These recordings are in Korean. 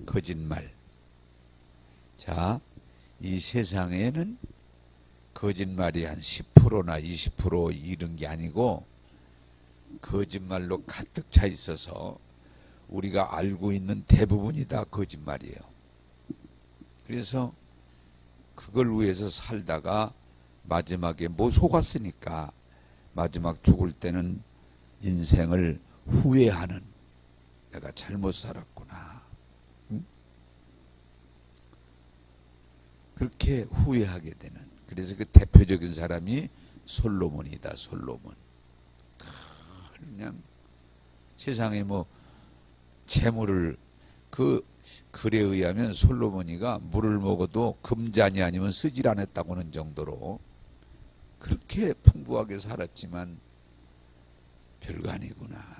거짓말. 자, 이 세상에는 거짓말이 한 10%나 20% 이런 게 아니고 거짓말로 가득 차 있어서 우리가 알고 있는 대부분이 다 거짓말이에요. 그래서 그걸 위해서 살다가 마지막에 뭐 속았으니까 마지막 죽을 때는 인생을 후회하는, 내가 잘못 살았구나. 응? 그렇게 후회하게 되는. 그래서 그 대표적인 사람이 솔로몬이다. 솔로몬. 그냥 세상에 뭐 재물을, 그 글에 의하면 솔로몬이가 물을 먹어도 금잔이 아니면 쓰질 않았다고 하는 정도로 그렇게 풍부하게 살았지만 별거 아니구나.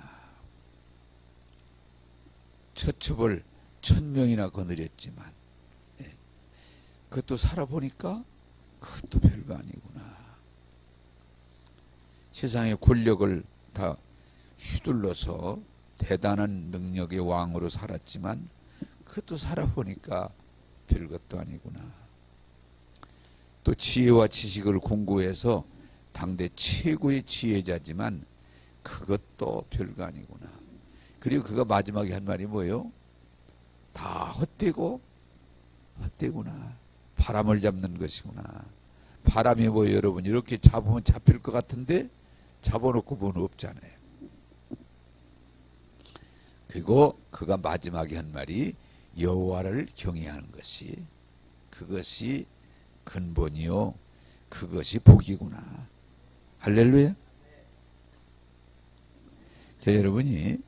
처첩을 1000명이나 거느렸지만 그것도 살아보니까 그것도 별거 아니구나. 세상의 권력을 다 휘둘러서 대단한 능력의 왕으로 살았지만 그것도 살아보니까 별것도 아니구나. 또 지혜와 지식을 공부해서 당대 최고의 지혜자지만 그것도 별거 아니구나. 그리고 그가 마지막에 한 말이 뭐예요? 다 헛되고 헛되구나. 바람을 잡는 것이구나. 바람이 뭐예요, 여러분? 이렇게 잡으면 잡힐 것 같은데 잡아놓고 보는 없잖아요. 그리고 그가 마지막에 한 말이 여호와를 경외하는 것이, 그것이 근본이요, 그것이 복이구나. 할렐루야. 자, 여러분이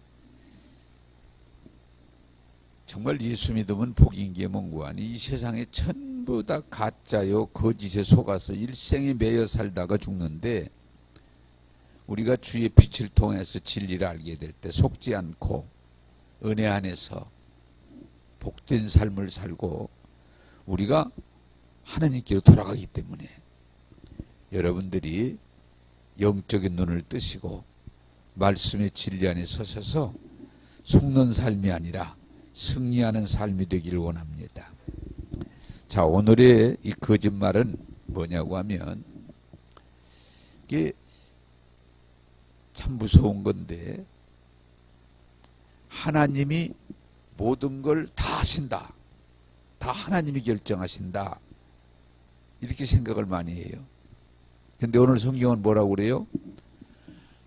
정말 예수 믿으면 복인 게 뭔고 하니, 이 세상에 전부 다 가짜요 거짓에 속아서 일생에 매여 살다가 죽는데, 우리가 주의 빛을 통해서 진리를 알게 될 때 속지 않고 은혜 안에서 복된 삶을 살고 우리가 하나님께로 돌아가기 때문에 여러분들이 영적인 눈을 뜨시고 말씀의 진리 안에 서셔서 속는 삶이 아니라 승리하는 삶이 되기를 원합니다. 자, 오늘의 이 거짓말은 뭐냐고 하면, 이게 참 무서운 건데, 하나님이 모든 걸 다 하신다, 다 하나님이 결정하신다, 이렇게 생각을 많이 해요. 근데 오늘 성경은 뭐라고 그래요?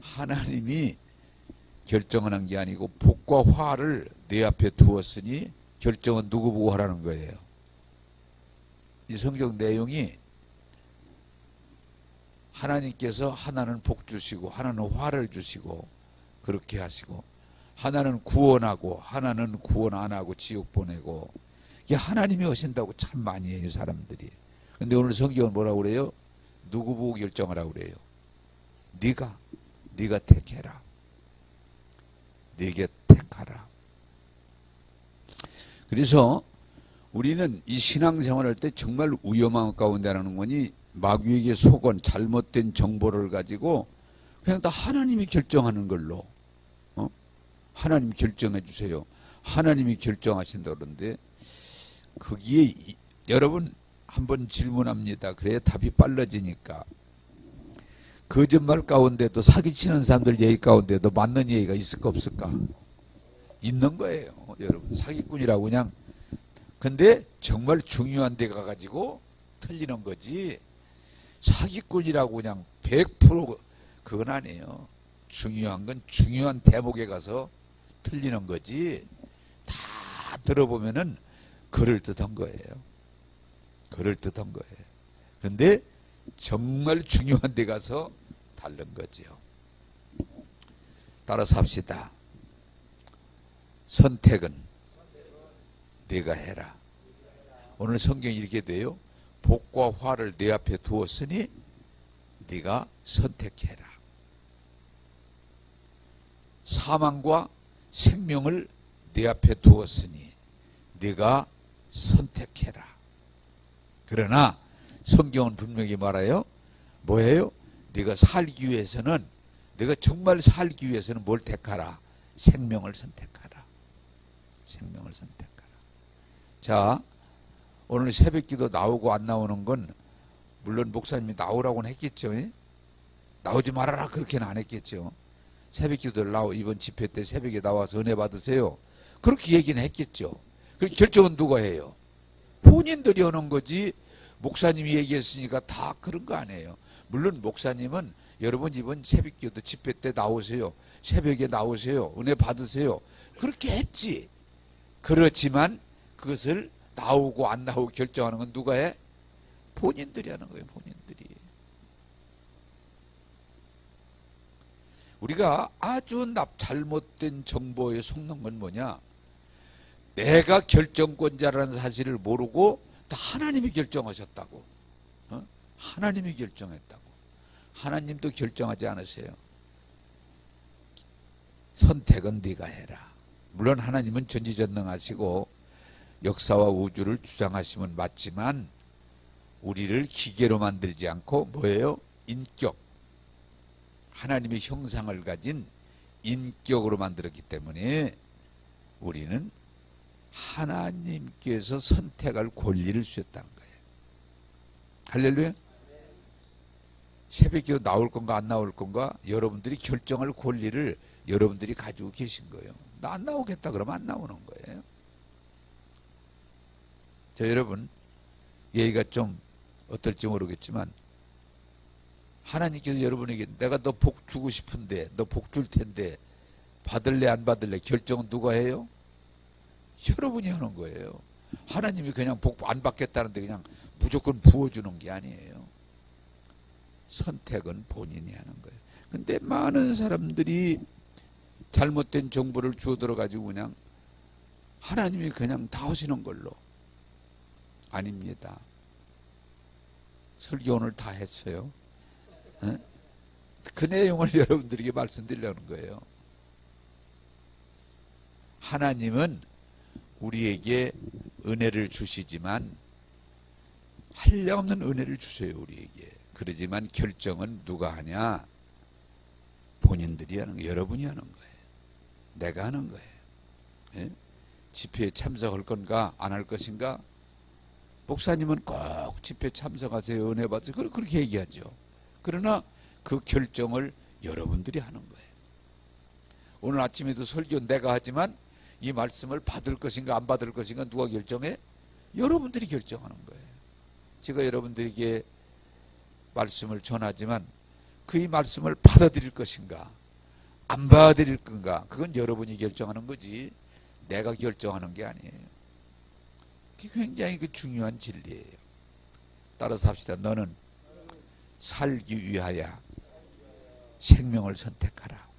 하나님이 결정을 한 게 아니고 복과 화를 내 앞에 두었으니 결정은 누구 보고 하라는 거예요. 이 성경 내용이 하나님께서 하나는 복 주시고 하나는 화를 주시고 그렇게 하시고, 하나는 구원하고 하나는 구원 안 하고 지옥 보내고, 이게 하나님이 하신다고 참 많이 해요, 사람들이. 근데 오늘 성경은 뭐라고 그래요? 누구 보고 결정하라고 그래요? 네가 택해라. 네게 택하라. 그래서 우리는 이 신앙생활 할 때 정말 위험한 가운데 하는 거니, 마귀에게 속은 잘못된 정보를 가지고 그냥 다 하나님이 결정하는 걸로, 하나님 결정해 주세요, 하나님이 결정하신다 그러는데, 거기에 여러분 한번 질문합니다. 그래야 답이 빨라지니까. 거짓말 가운데도, 사기치는 사람들 얘기 가운데도 맞는 얘기가 있을까 없을까? 있는 거예요, 여러분. 사기꾼이라고 그냥. 근데 정말 중요한 데 가가지고 틀리는 거지, 사기꾼이라고 그냥 100% 그건 아니에요. 중요한 건 중요한 대목에 가서 틀리는 거지, 다 들어보면은 그럴듯한 거예요. 그럴듯한 거예요. 그런데 정말 중요한 데 가서 다른 거죠. 따라서 합시다. 선택은 네가 해라. 오늘 성경이 이렇게 돼요. 복과 화를 네 앞에 두었으니 네가 선택해라. 사망과 생명을 네 앞에 두었으니 네가 선택해라. 그러나 성경은 분명히 말해요. 뭐예요? 네가 살기 위해서는, 네가 정말 살기 위해서는 뭘 택하라? 생명을 선택하라. 생명을 선택하라. 자, 오늘 새벽기도 나오고 안 나오는 건 물론 목사님이 나오라고는 했겠죠. 나오지 말아라 그렇게는 안 했겠죠. 새벽기도를 이번 집회 때 새벽에 나와서 은혜 받으세요. 그렇게 얘기는 했겠죠. 그 결정은 누가 해요? 본인들이 하는 거지. 목사님이 얘기했으니까 다 그런 거 아니에요. 물론 목사님은 여러분 이번 새벽기도 집회 때 나오세요. 새벽에 나오세요. 은혜 받으세요. 그렇게 했지. 그렇지만 그것을 나오고 안 나오고 결정하는 건 누가 해? 본인들이 하는 거예요. 본인들이. 우리가 아주 잘못된 정보에 속는 건 뭐냐? 내가 결정권자라는 사실을 모르고 다 하나님이 결정하셨다고. 하나님이 결정했다고. 하나님도 결정하지 않으세요. 선택은 네가 해라. 물론 하나님은 전지전능하시고 역사와 우주를 주장하시면 맞지만 우리를 기계로 만들지 않고 뭐예요? 인격. 하나님의 형상을 가진 인격으로 만들었기 때문에 우리는 하나님께서 선택할 권리를 주셨다는 거예요. 할렐루야. 새벽기도 나올 건가 안 나올 건가 여러분들이 결정할 권리를 여러분들이 가지고 계신 거예요. 나 안 나오겠다 그러면 안 나오는 거예요. 자, 여러분 얘기가 좀 어떨지 모르겠지만 하나님께서 여러분에게 내가 너 복 주고 싶은데 너 복 줄 텐데 받을래 안 받을래 결정은 누가 해요? 여러분이 하는 거예요. 하나님이 그냥 복 안 받겠다는데 그냥 무조건 부어주는 게 아니에요. 선택은 본인이 하는 거예요. 근데 많은 사람들이 잘못된 정보를 주워 들어가지고 그냥 하나님이 그냥 다 하시는 걸로. 아닙니다. 설교 오늘 다 했어요. 그 내용을 여러분들에게 말씀드리려는 거예요. 하나님은 우리에게 은혜를 주시지만 한량없는 은혜를 주세요. 우리에게. 그러지만 결정은 누가 하냐? 본인들이 하는 거예요. 여러분이 하는 거예요. 내가 하는 거예요. 예? 집회에 참석할 건가 안 할 것인가? 목사님은 꼭 집회에 참석하세요. 은혜 받으세요. 그렇게 얘기하죠. 그러나 그 결정을 여러분들이 하는 거예요. 오늘 아침에도 설교 내가 하지만 이 말씀을 받을 것인가 안 받을 것인가 누가 결정해? 여러분들이 결정하는 거예요. 제가 여러분들에게 말씀을 전하지만 그 이 말씀을 받아들일 것인가 안 받아들일 건가 그건 여러분이 결정하는 거지 내가 결정하는 게 아니에요. 그게 굉장히 중요한 진리예요. 따라서 합시다. 너는 살기 위하여 생명을 선택하라.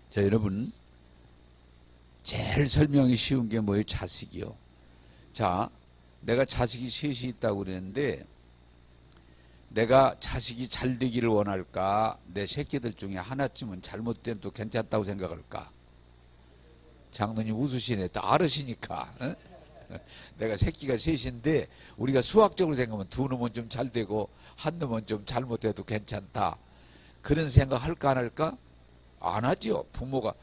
자, 여러분 제일 설명이 쉬운 게 뭐예요? 자식이요. 자, 내가 자식이 셋이 있다고 그랬는데 내가 자식이 잘 되기를 원할까? 내 새끼들 중에 하나쯤은 잘못돼도 괜찮다고 생각할까? 장로님 웃으시네. 또 알으시니까. 어? 내가 새끼가 셋인데 우리가 수학적으로 생각하면 두 놈은 좀 잘 되고 한 놈은 좀 잘못돼도 괜찮다. 그런 생각 할까 안 할까? 안 하죠. 부모가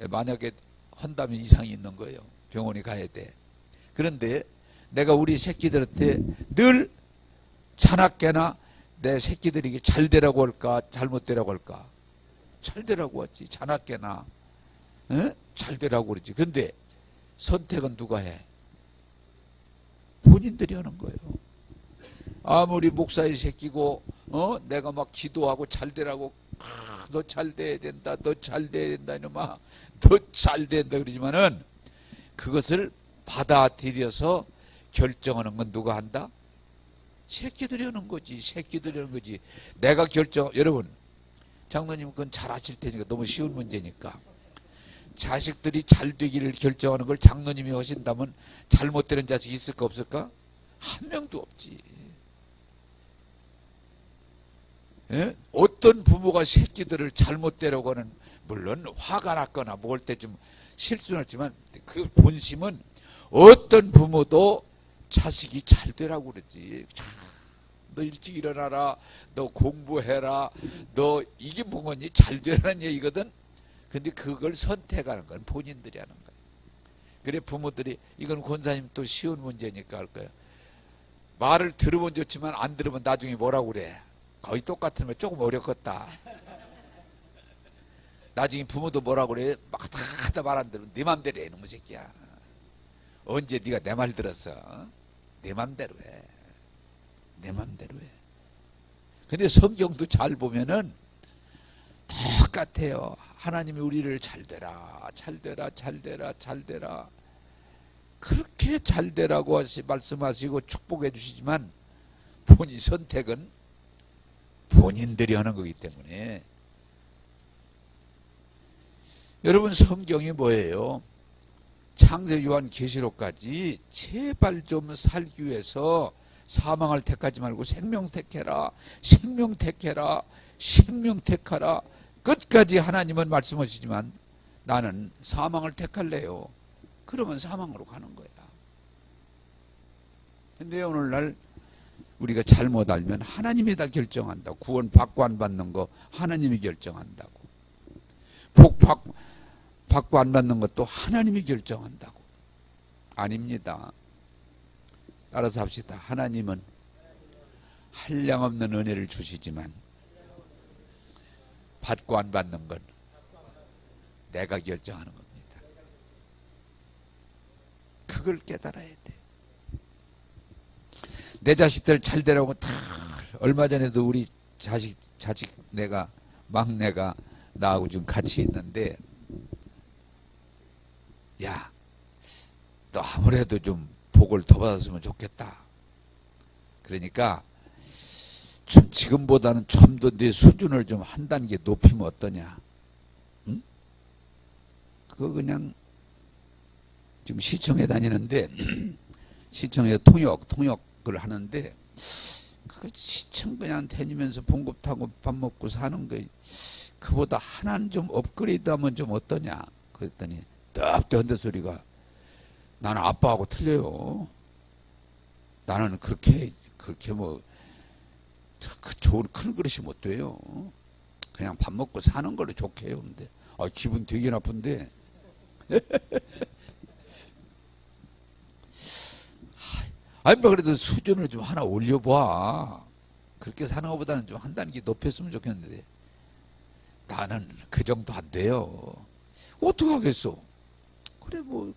만약에 한다면 이상이 있는 거예요. 병원에 가야 돼. 그런데 내가 우리 새끼들한테 늘 자나깨나 내 새끼들에게 잘 되라고 할까 잘못 되라고 할까? 잘 되라고 하지. 자나깨나 잘 되라고 그러지. 근데 선택은 누가 해? 본인들이 하는 거예요. 아무리 목사의 새끼고 내가 막 기도하고 잘 되라고 너 잘 돼야 된다. 너 잘 돼야 된다. 이놈아. 너 잘 된다 그러지만은 그것을 받아들여서 결정하는 건 누가 한다? 새끼들이 하는 거지. 새끼들이 하는 거지. 내가 여러분 장로님 그건 잘 아실 테니까 너무 쉬운 문제니까 자식들이 잘 되기를 결정하는 걸 장로님이 하신다면 잘못되는 자식이 있을까 없을까? 한 명도 없지. 예? 어떤 부모가 새끼들을 잘못되라고 하는 물론 화가 났거나 먹을 때 좀 실수는 했지만 그 본심은 어떤 부모도 자식이 잘 되라고 그러지. 너 일찍 일어나라. 너 공부해라. 너 이게 뭐니? 잘 되라는 얘기거든. 근데 그걸 선택하는 건 본인들이 하는 거예요. 그래 부모들이 이건 권사님 또 쉬운 문제니까 할 거예요. 말을 들으면 좋지만 안 들으면 나중에 뭐라고 그래. 거의 똑같으면 조금 어렵겠다. 나중에 부모도 뭐라고 그래. 막 하다 말 안 들으면 네 맘대로 해. 놈의 새끼야. 언제 네가 내 말 들었어? 내 맘대로 해. 내 맘대로 해. 근데 성경도 잘 보면은 똑같아요. 하나님이 우리를 잘되라, 잘되라, 잘되라, 잘되라. 그렇게 잘되라고 말씀하시고 축복해 주시지만 본인 선택은 본인들이 하는 거기 때문에. 여러분 성경이 뭐예요? 창세 요한 계시록까지 제발 좀 살기 위해서 사망을 택하지 말고 생명 택해라, 생명 택해라, 생명 택하라. 끝까지 하나님은 말씀하시지만 나는 사망을 택할래요. 그러면 사망으로 가는 거야. 근데 오늘날 우리가 잘못 알면 하나님이 다 결정한다. 구원 받고 안 받는 거 하나님이 결정한다고. 복 받고 안 받는 것도 하나님이 결정한다고. 아닙니다. 따라서 합시다. 하나님은 한량없는 은혜를 주시지만 받고 안 받는 건 내가 결정하는 겁니다. 그걸 깨달아야 돼. 내 자식들 잘 되라고 다 얼마 전에도 우리 자식 내가 막내가 나하고 지금 같이 있는데 야, 너 아무래도 좀 복을 더 받았으면 좋겠다. 그러니까 좀 지금보다는 좀 더 내 수준을 좀 한 단계 높이면 어떠냐? 응? 그거 그냥 지금 시청에 다니는데 시청에 통역을 하는데 그 시청 그냥 다니면서 봉급 타고 밥 먹고 사는 거 그보다 하나는 좀 업그레이드하면 좀 어떠냐? 그랬더니 납대한대 소리가 나는 아빠하고 틀려요. 나는 그렇게 뭐 좋은 큰 그릇이 못 돼요. 그냥 밥 먹고 사는 걸로 좋게 해요. 근데 기분 되게 나쁜데 아니 뭐 그래도 수준을 좀 하나 올려봐. 그렇게 사는 것보다는 좀 한 단계 높였으면 좋겠는데 나는 그 정도 안 돼요. 어떻게 하겠어? 그래 뭐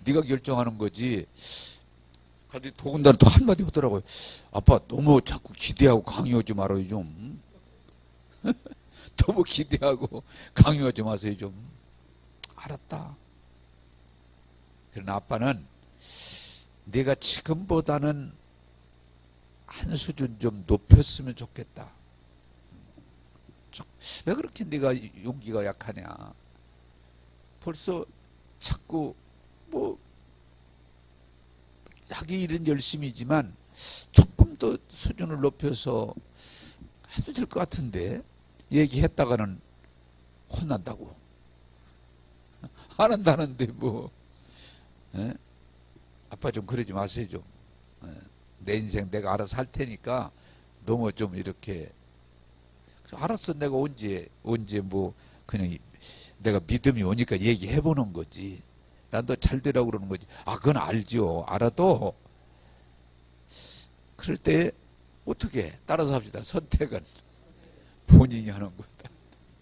네가 결정하는 거지. 근데 더군다나 또 한마디 하더라고요. 아빠 너무 자꾸 기대하고 강요하지 말아요 좀. 너무 기대하고 강요하지 마세요 좀. 알았다. 그러나 아빠는 내가 지금보다는 한 수준 좀 높였으면 좋겠다. 왜 그렇게 네가 용기가 약하냐. 벌써 자꾸 뭐 하기 일은 열심이지만 조금 더 수준을 높여서 해도 될 것 같은데 얘기했다가는 혼난다고. 안 한다는데 뭐. 에? 아빠 좀 그러지 마세요 좀. 내 인생 내가 알아서 할 테니까 너무 좀 이렇게 알았어. 내가 언제 뭐 그냥 내가 믿음이 오니까 얘기해보는 거지. 난 너 잘 되라고 그러는 거지. 그건 알죠. 알아도 그럴 때 어떻게 따라서 합시다. 선택은 본인이 하는 거다.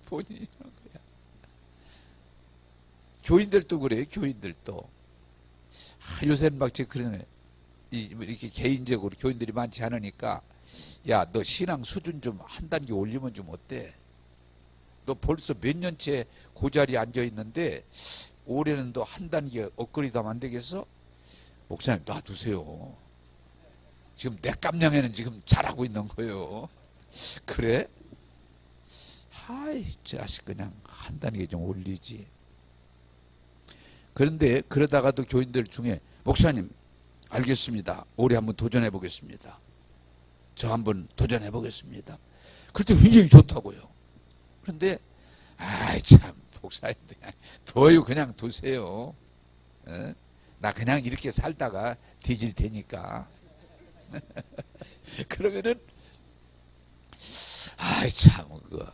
본인이 하는 거야. 교인들도 그래요. 교인들도. 요새는 막 그러네. 이렇게 개인적으로 교인들이 많지 않으니까 야, 너 신앙 수준 좀 한 단계 올리면 좀 어때? 너 벌써 몇 년째 그 자리에 앉아 있는데 올해는 너 한 단계 업그레이드 하면 안 되겠어? 목사님 놔두세요. 지금 내 깜냥에는 지금 잘하고 있는 거예요. 그래? 아이 자식 그냥 한 단계 좀 올리지. 그런데 그러다가도 교인들 중에 목사님 알겠습니다. 올해 한번 도전해 보겠습니다. 저 한번 도전해 보겠습니다. 그럴 때 굉장히 좋다고요. 그런데 아이 참 목사님 그냥 두세요. 에? 나 그냥 이렇게 살다가 뒤질 테니까. 그러면은 아이 참 그거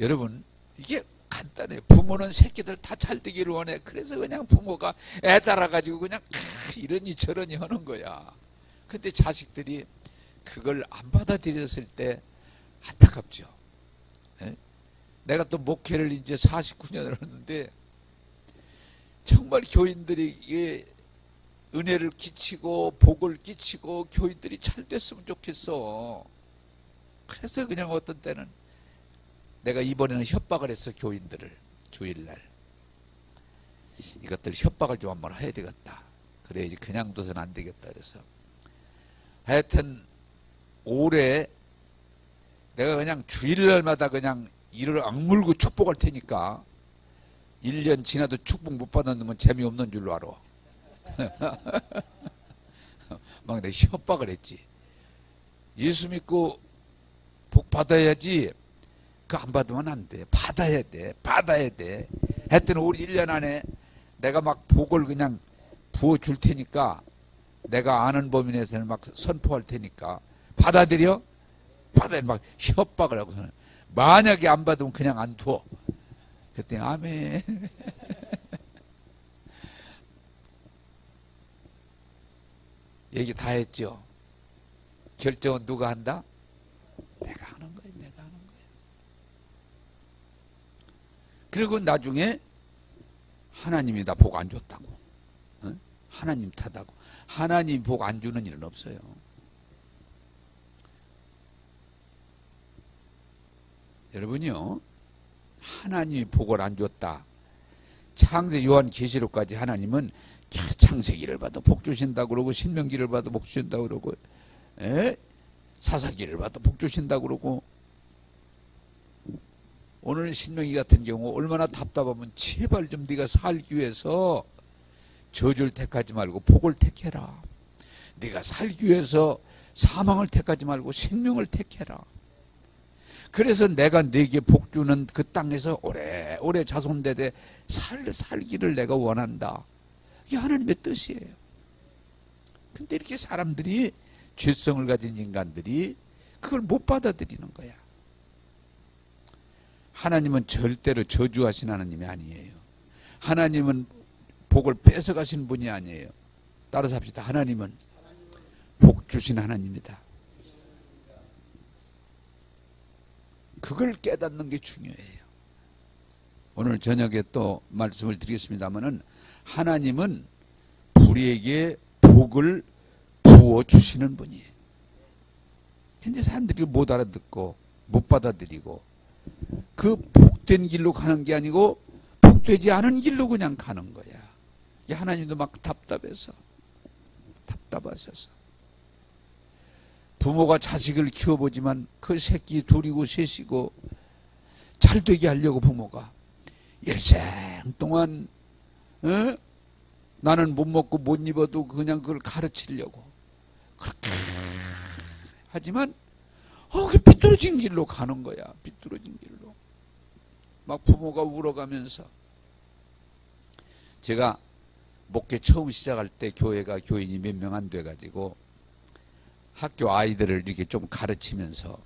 여러분, 이게 간단해요. 부모는 새끼들 다 잘 되기를 원해. 그래서 그냥 부모가 애 달아가지고 그냥 이러니 저러니 하는 거야. 근데 자식들이 그걸 안 받아들였을 때 안타깝죠. 예? 내가 또 목회를 이제 49년을 했는데 정말 교인들이 은혜를 끼치고 복을 끼치고 교인들이 잘 됐으면 좋겠어. 그래서 그냥 어떤 때는 내가 이번에는 협박을 했어. 교인들을 주일날 이것들 협박을 좀 한번 해야 되겠다. 그래야지 그냥 둬서는 안 되겠다. 그래서 하여튼 올해 내가 그냥 주일날마다 그냥 이를 악물고 축복할 테니까 1년 지나도 축복 못 받는 건 재미없는 줄로 알아. 막 내가 협박을 했지. 예수 믿고 복 받아야지. 그 안 받으면 안 돼. 받아야 돼. 받아야 돼. 하여튼 우리 1년 안에 내가 막 복을 그냥 부어줄 테니까 내가 아는 범위 내에서는 막 선포할 테니까 받아들여? 받아야 막 협박을 하고서는 만약에 안 받으면 그냥 안 둬. 그랬더니 아멘. 얘기 다 했죠. 결정은 누가 한다? 내가 하는 거야. 내가 하는 거야. 그리고 나중에 하나님이 나 복 안 줬다고. 어? 하나님 탓하고. 하나님 복 안 주는 일은 없어요. 여러분이요. 하나님이 복을 안 줬다. 창세 요한계시록까지 하나님은 창세기를 봐도 복 주신다고 그러고 신명기를 봐도 복 주신다고 그러고 사사기를 봐도 복 주신다고 그러고 오늘 신명기 같은 경우 얼마나 답답하면 제발 좀 네가 살기 위해서 저주를 택하지 말고 복을 택해라. 네가 살기 위해서 사망을 택하지 말고 생명을 택해라. 그래서 내가 네게 복 주는 그 땅에서 오래오래 자손대대 살기를 내가 원한다. 이게 하나님의 뜻이에요. 근데 이렇게 사람들이 죄성을 가진 인간들이 그걸 못 받아들이는 거야. 하나님은 절대로 저주하신 하나님이 아니에요. 하나님은 복을 뺏어가신 분이 아니에요. 따라서 합시다. 하나님은 복 주신 하나님이다. 그걸 깨닫는 게 중요해요. 오늘 저녁에 또 말씀을 드리겠습니다마는 하나님은 우리에게 복을 부어주시는 분이에요. 현재 사람들이 못 알아듣고 못 받아들이고 그 복된 길로 가는 게 아니고 복되지 않은 길로 그냥 가는 거야. 하나님도 막 답답하셔서 부모가 자식을 키워보지만 그 새끼 둘이고 셋이고 잘 되게 하려고 부모가 일생 동안 나는 못 먹고 못 입어도 그냥 그걸 가르치려고 그렇게 하지만 그 삐뚤어진 길로 가는 거야. 삐뚤어진 길로 막 부모가 울어가면서 제가 목회 처음 시작할 때 교회가 교인이 몇 명 안 돼가지고 학교 아이들을 이렇게 좀 가르치면서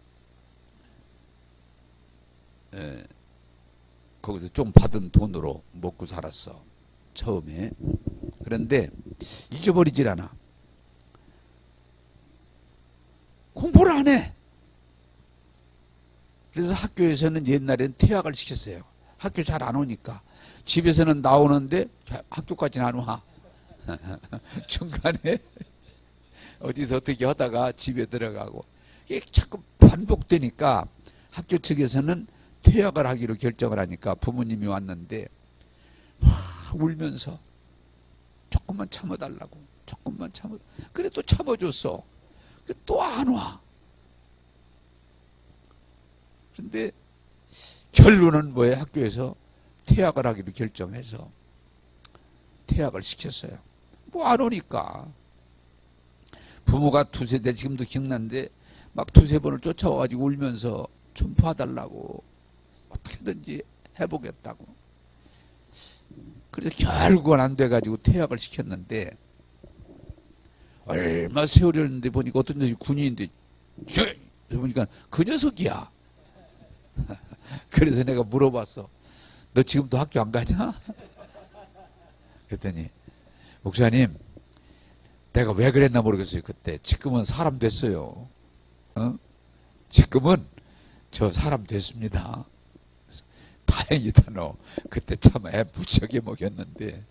거기서 좀 받은 돈으로 먹고 살았어. 처음에. 그런데 잊어버리질 않아. 공부를 안 해. 그래서 학교에서는 옛날엔 퇴학을 시켰어요. 학교 잘 안 오니까. 집에서는 나오는데 학교까지는 안 와. 중간에 어디서 어떻게 하다가 집에 들어가고. 이게 자꾸 반복되니까 학교 측에서는 퇴학을 하기로 결정을 하니까 부모님이 왔는데 울면서 조금만 참아달라고. 조금만 참아. 그래 또 참아줬어. 또 안 와. 그런데 결론은 뭐예요? 학교에서 퇴학을 하기로 결정해서 퇴학을 시켰어요. 뭐 안 오니까. 부모가 두세 대 지금도 기억나는데 막 두세 번을 쫓아와가지고 울면서 좀 봐달라고 어떻게든지 해보겠다고. 그래서 결국은 안 돼가지고 퇴학을 시켰는데 얼마 세월이 흘렀는데 보니까 어떤 녀석이 군인인데 보니까 그 녀석이야. 그래서 내가 물어봤어. 너 지금도 학교 안 가냐? 그랬더니 목사님, 내가 왜 그랬나 모르겠어요. 그때. 지금은 사람 됐어요. 어? 지금은 저 사람 됐습니다. 다행이다 너. 그때 참 애 무지하게 먹였는데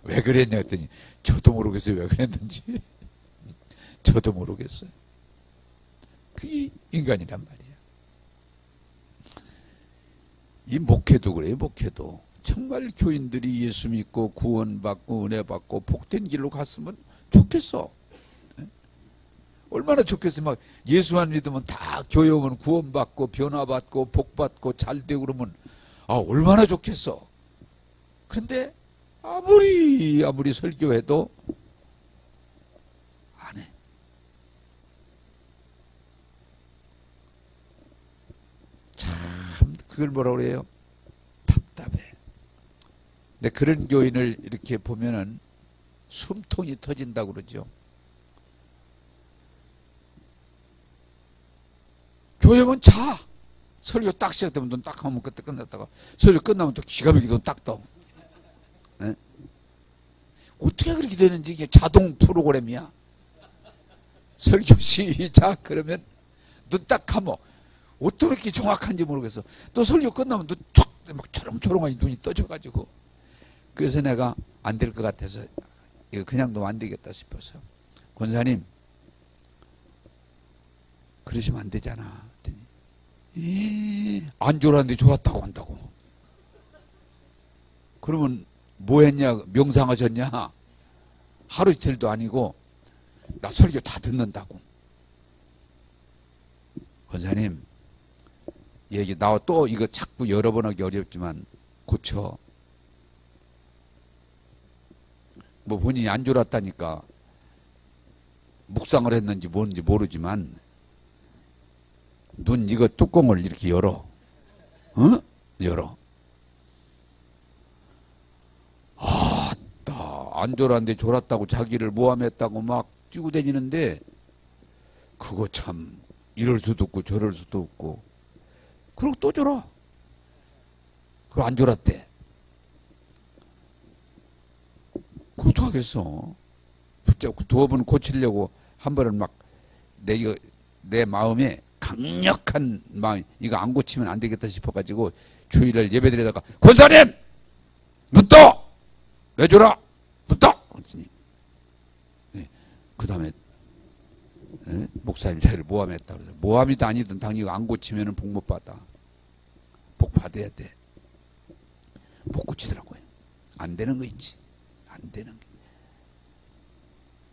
왜 그랬냐 했더니 저도 모르겠어요. 왜 그랬는지. 저도 모르겠어요. 그게 인간이란 말이야. 이 목회도 그래요. 목회도. 정말 교인들이 예수 믿고 구원받고 은혜 받고 복된 길로 갔으면 좋겠어. 얼마나 좋겠어. 막 예수만 믿으면 다 교회 오면 구원받고 변화받고 복받고 잘되고 그러면 얼마나 좋겠어. 그런데 아무리 설교해도 안 해. 참 그걸 뭐라고 그래요? 답답해. 근데 그런 교인을 이렇게 보면은 숨통이 터진다고 그러죠. 교회 오면 자. 설교 딱 시작되면 눈 딱 하면 그때 끝났다가 설교 끝나면 또 기가 막히게 눈 딱 떠. 네? 어떻게 그렇게 되는지 이게 자동 프로그램이야. 설교 시작 그러면 눈 딱 하면 어떻게 그렇게 정확한지 모르겠어. 또 설교 끝나면 눈 툭 막 초롱초롱하게 눈이 떠져가지고 그래서 내가 안 될 것 같아서 이거 그냥 놓으면 안 되겠다 싶어서 권사님 그러시면 안 되잖아. 안 좋았는데 좋았다고 한다고. 그러면 뭐 했냐? 명상하셨냐? 하루 이틀도 아니고 나 설교 다 듣는다고. 권사님 얘기 나와 또 이거 자꾸 여러 번 하기 어렵지만 고쳐. 뭐 본인이 안 졸았다니까 묵상을 했는지 뭔지 모르지만 눈 이거 뚜껑을 이렇게 열어. 어? 열어. 안 졸았는데 졸았다고 자기를 모함했다고 막 뛰고 다니는데 그거 참 이럴 수도 없고 저럴 수도 없고 그리고 또 졸아. 그리고 안 졸았대. 그거 어떡하겠어. 붙잡고 두어 번 고치려고 한 번은 막 내 마음에 강력한 마음 이거 안 고치면 안 되겠다 싶어가지고 주일날 예배드리다가 권사님 눈 떠! 왜 졸아? 눈 떠! 네. 그 다음에 목사님 저희를 모함했다 그래서 모함이든 아니든 당연히 이거 안 고치면 복 못 받아. 복 받아야 돼. 못 고치더라고요. 안 되는 거 있지. 안 되는 게.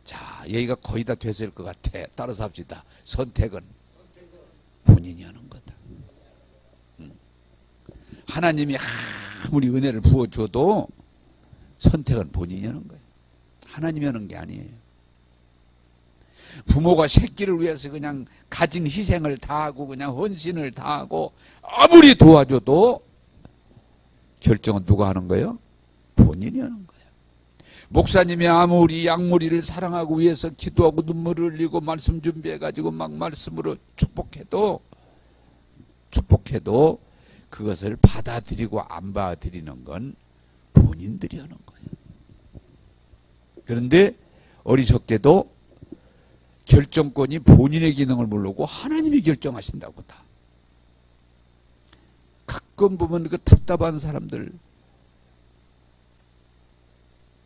자, 얘기가 거의 다 됐을 것 같아. 따라서 합시다. 선택은 본인이 하는 거다. 하나님이 아무리 은혜를 부어줘도 선택은 본인이 하는 거예요. 하나님이 하는 게 아니에요. 부모가 새끼를 위해서 그냥 가진 희생을 다하고 그냥 헌신을 다하고 아무리 도와줘도 결정은 누가 하는 거예요? 본인이 하는 거예요. 목사님이 아무리 양무리를 사랑하고 위해서 기도하고 눈물을 흘리고 말씀 준비해가지고 막 말씀으로 축복해도 그것을 받아들이고 안 받아들이는 건 본인들이 하는 거예요. 그런데 어리석게도 결정권이 본인의 기능을 모르고 하나님이 결정하신다고 다. 가끔 보면 그 답답한 사람들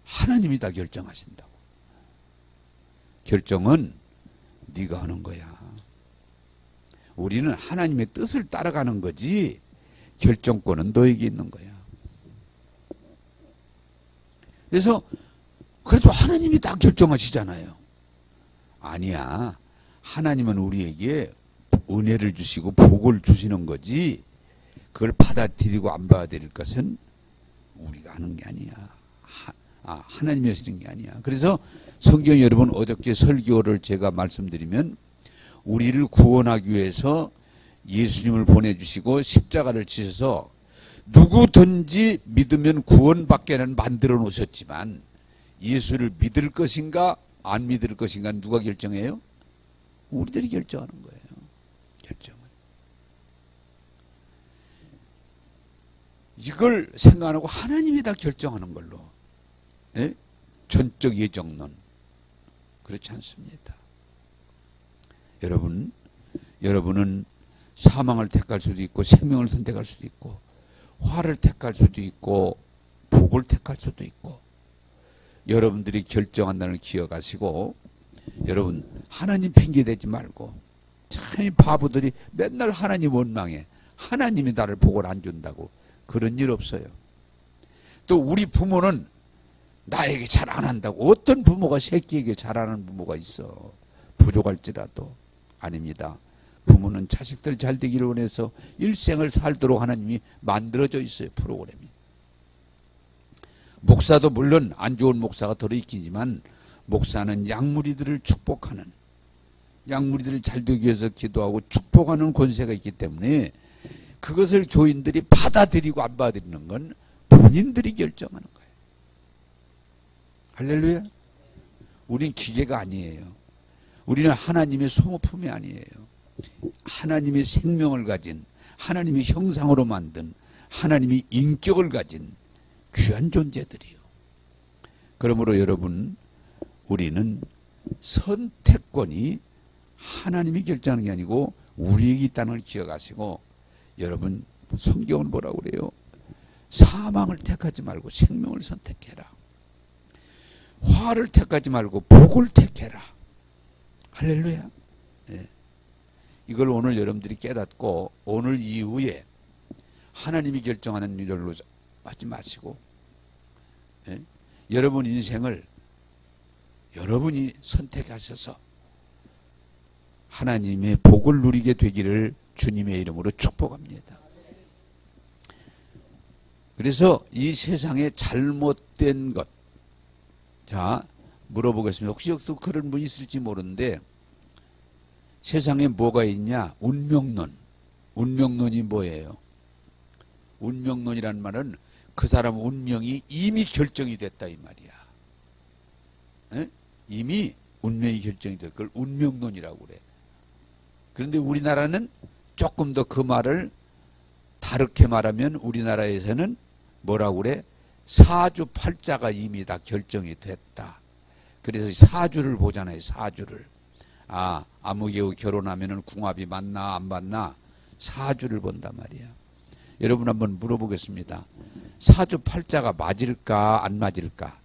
하나님이 다 결정하신다고. 결정은 네가 하는 거야. 우리는 하나님의 뜻을 따라가는 거지 결정권은 너에게 있는 거야. 그래서 그래도 하나님이 다 결정하시잖아요. 아니야. 하나님은 우리에게 은혜를 주시고 복을 주시는 거지 그걸 받아들이고 안 받아들일 것은 우리가 하는 게 아니야. 하나님이 하시는 게 아니야. 그래서 성경 여러분 어저께 설교를 제가 말씀드리면 우리를 구원하기 위해서 예수님을 보내주시고 십자가를 지셔서 누구든지 믿으면 구원받게는 만들어 놓으셨지만 예수를 믿을 것인가 안 믿을 것인가 누가 결정해요? 우리들이 결정하는 거예요. 결정은. 이걸 생각 안 하고 하나님이 다 결정하는 걸로. 예? 전적 예정론. 그렇지 않습니다. 여러분은 사망을 택할 수도 있고 생명을 선택할 수도 있고 화를 택할 수도 있고 복을 택할 수도 있고 여러분들이 결정한다는 걸 기억하시고 여러분 하나님 핑계대지 말고 참 이 바보들이 맨날 하나님 원망해. 하나님이 나를 복을 안 준다고. 그런 일 없어요. 또 우리 부모는 나에게 잘 안 한다고. 어떤 부모가 새끼에게 잘하는 부모가 있어. 부족할지라도. 아닙니다. 부모는 자식들 잘 되기를 원해서 일생을 살도록 하나님이 만들어져 있어요. 프로그램이. 목사도 물론 안 좋은 목사가 들어있기지만 목사는 양무리들을 축복하는, 양무리들을 잘 되기 위해서 기도하고 축복하는 권세가 있기 때문에 그것을 교인들이 받아들이고 안 받아들이는 건 본인들이 결정하는 거예요. 할렐루야. 우린 기계가 아니에요. 우리는 하나님의 소모품이 아니에요. 하나님의 생명을 가진, 하나님의 형상으로 만든, 하나님의 인격을 가진 귀한 존재들이요. 그러므로 여러분, 우리는 선택권이 하나님이 결정하는 게 아니고 우리에게 있다는 걸 기억하시고, 여러분 성경은 뭐라고 그래요? 사망을 택하지 말고 생명을 선택해라. 화를 택하지 말고 복을 택해라. 할렐루야. 네. 이걸 오늘 여러분들이 깨닫고 오늘 이후에 하나님이 결정하는 일로 하지 마시고, 네? 여러분 인생을 여러분이 선택하셔서 하나님의 복을 누리게 되기를 주님의 이름으로 축복합니다. 그래서 이 세상에 잘못된 것, 자 물어보겠습니다. 혹시 여기도 그런 분 있을지 모르는데 세상에 뭐가 있냐? 운명론. 운명론이 뭐예요? 운명론이란 말은 그 사람 운명이 이미 결정이 됐다 이 말이야. 에? 이미 운명이 결정이 됐. 그걸 운명론이라고 그래. 그런데 우리나라는 조금 더 그 말을 다르게 말하면 우리나라에서는 뭐라고 그래? 사주팔자가 이미 다 결정이 됐다. 그래서 사주를 보잖아요. 사주를. 아, 아무개하고 결혼하면은 궁합이 맞나 안 맞나 사주를 본단 말이야. 여러분 한번 물어보겠습니다. 사주팔자가 맞을까 안 맞을까?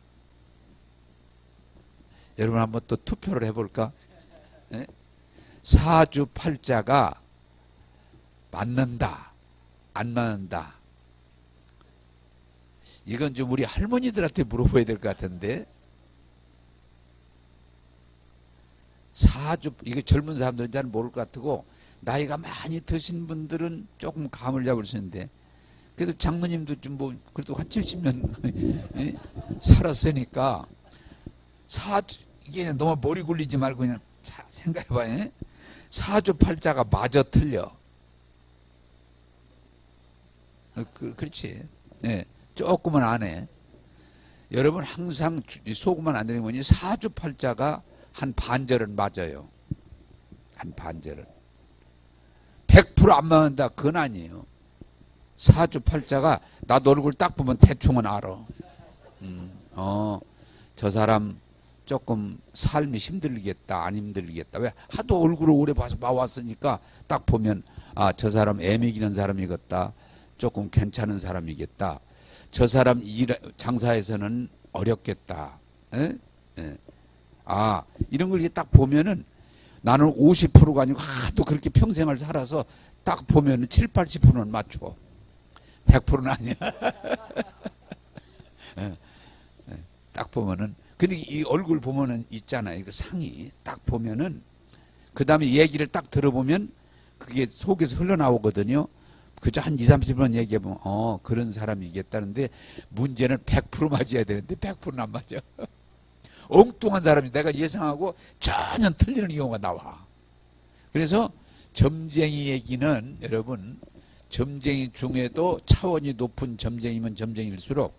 여러분 한번 또 투표를 해볼까? 네? 사주팔자가 맞는다 안 맞는다, 이건 좀 우리 할머니들한테 물어봐야 될 것 같은데. 사주, 이게 젊은 사람들은 잘 모를 것 같고 나이가 많이 드신 분들은 조금 감을 잡을 수 있는데, 그래도 장로님도 좀 뭐 그래도 한 70년 살았으니까 사주, 이게 너무 머리 굴리지 말고 그냥 생각해봐요. 사주팔자가 맞아 틀려. 그렇지. 네. 조금은 안 해. 여러분 항상 속으면 안 되는 거니 사주팔자가 한 반절은 맞아요. 한 반절은. 100% 안 맞는다 그건 아니에요. 사주팔자가 나도 얼굴 딱 보면 대충은 알아. 저 사람 조금 삶이 힘들겠다 안 힘들겠다. 왜? 하도 얼굴을 오래 봐왔으니까 딱 보면 아, 저 사람 애매기는 사람이겠다. 조금 괜찮은 사람이겠다. 저 사람 장사에서는 어렵겠다. 에? 에. 아, 이런 걸 딱 보면은 나는 50%가 아니고 하도 그렇게 평생을 살아서 딱 보면은 7, 80%는 맞추고 100%는 아니야. 에. 에. 딱 보면은, 근데 이 얼굴 보면은 있잖아요. 그 상이 딱 보면은 그 다음에 얘기를 딱 들어보면 그게 속에서 흘러나오거든요. 그저 한 2, 30번 얘기해보면 그런 사람이겠다는데 문제는 100% 맞아야 되는데 100%는 안 맞아. 엉뚱한 사람이 내가 예상하고 전혀 틀리는 경우가 나와. 그래서 점쟁이 얘기는 여러분, 점쟁이 중에도 차원이 높은 점쟁이면 점쟁이일수록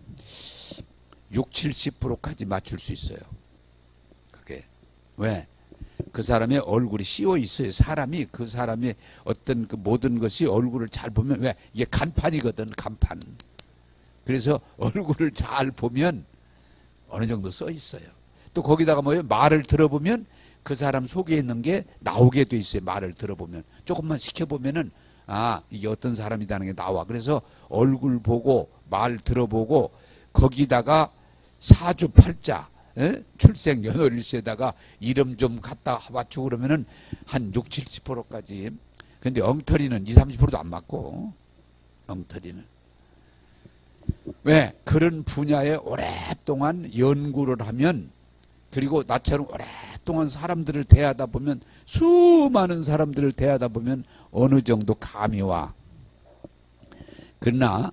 6, 70%까지 맞출 수 있어요. 그게 왜? 그 사람의 얼굴이 씌워 있어요. 사람이, 그 사람의 어떤 그 모든 것이 얼굴을 잘 보면, 왜? 이게 간판이거든, 간판. 그래서 얼굴을 잘 보면 어느 정도 써 있어요. 또 거기다가 뭐예요? 말을 들어보면 그 사람 속에 있는 게 나오게 돼 있어요. 말을 들어보면. 조금만 시켜보면은 아, 이게 어떤 사람이라는 게 나와. 그래서 얼굴 보고 말 들어보고 거기다가 사주팔자, 출생 연월일세에다가 이름 좀 갖다 맞추고 그러면은 한 6, 70%까지. 근데 엉터리는 20, 30%도 안 맞고, 엉터리는. 왜? 그런 분야에 오랫동안 연구를 하면, 그리고 나처럼 오랫동안 사람들을 대하다 보면, 수많은 사람들을 대하다 보면 어느 정도 감이 와. 그러나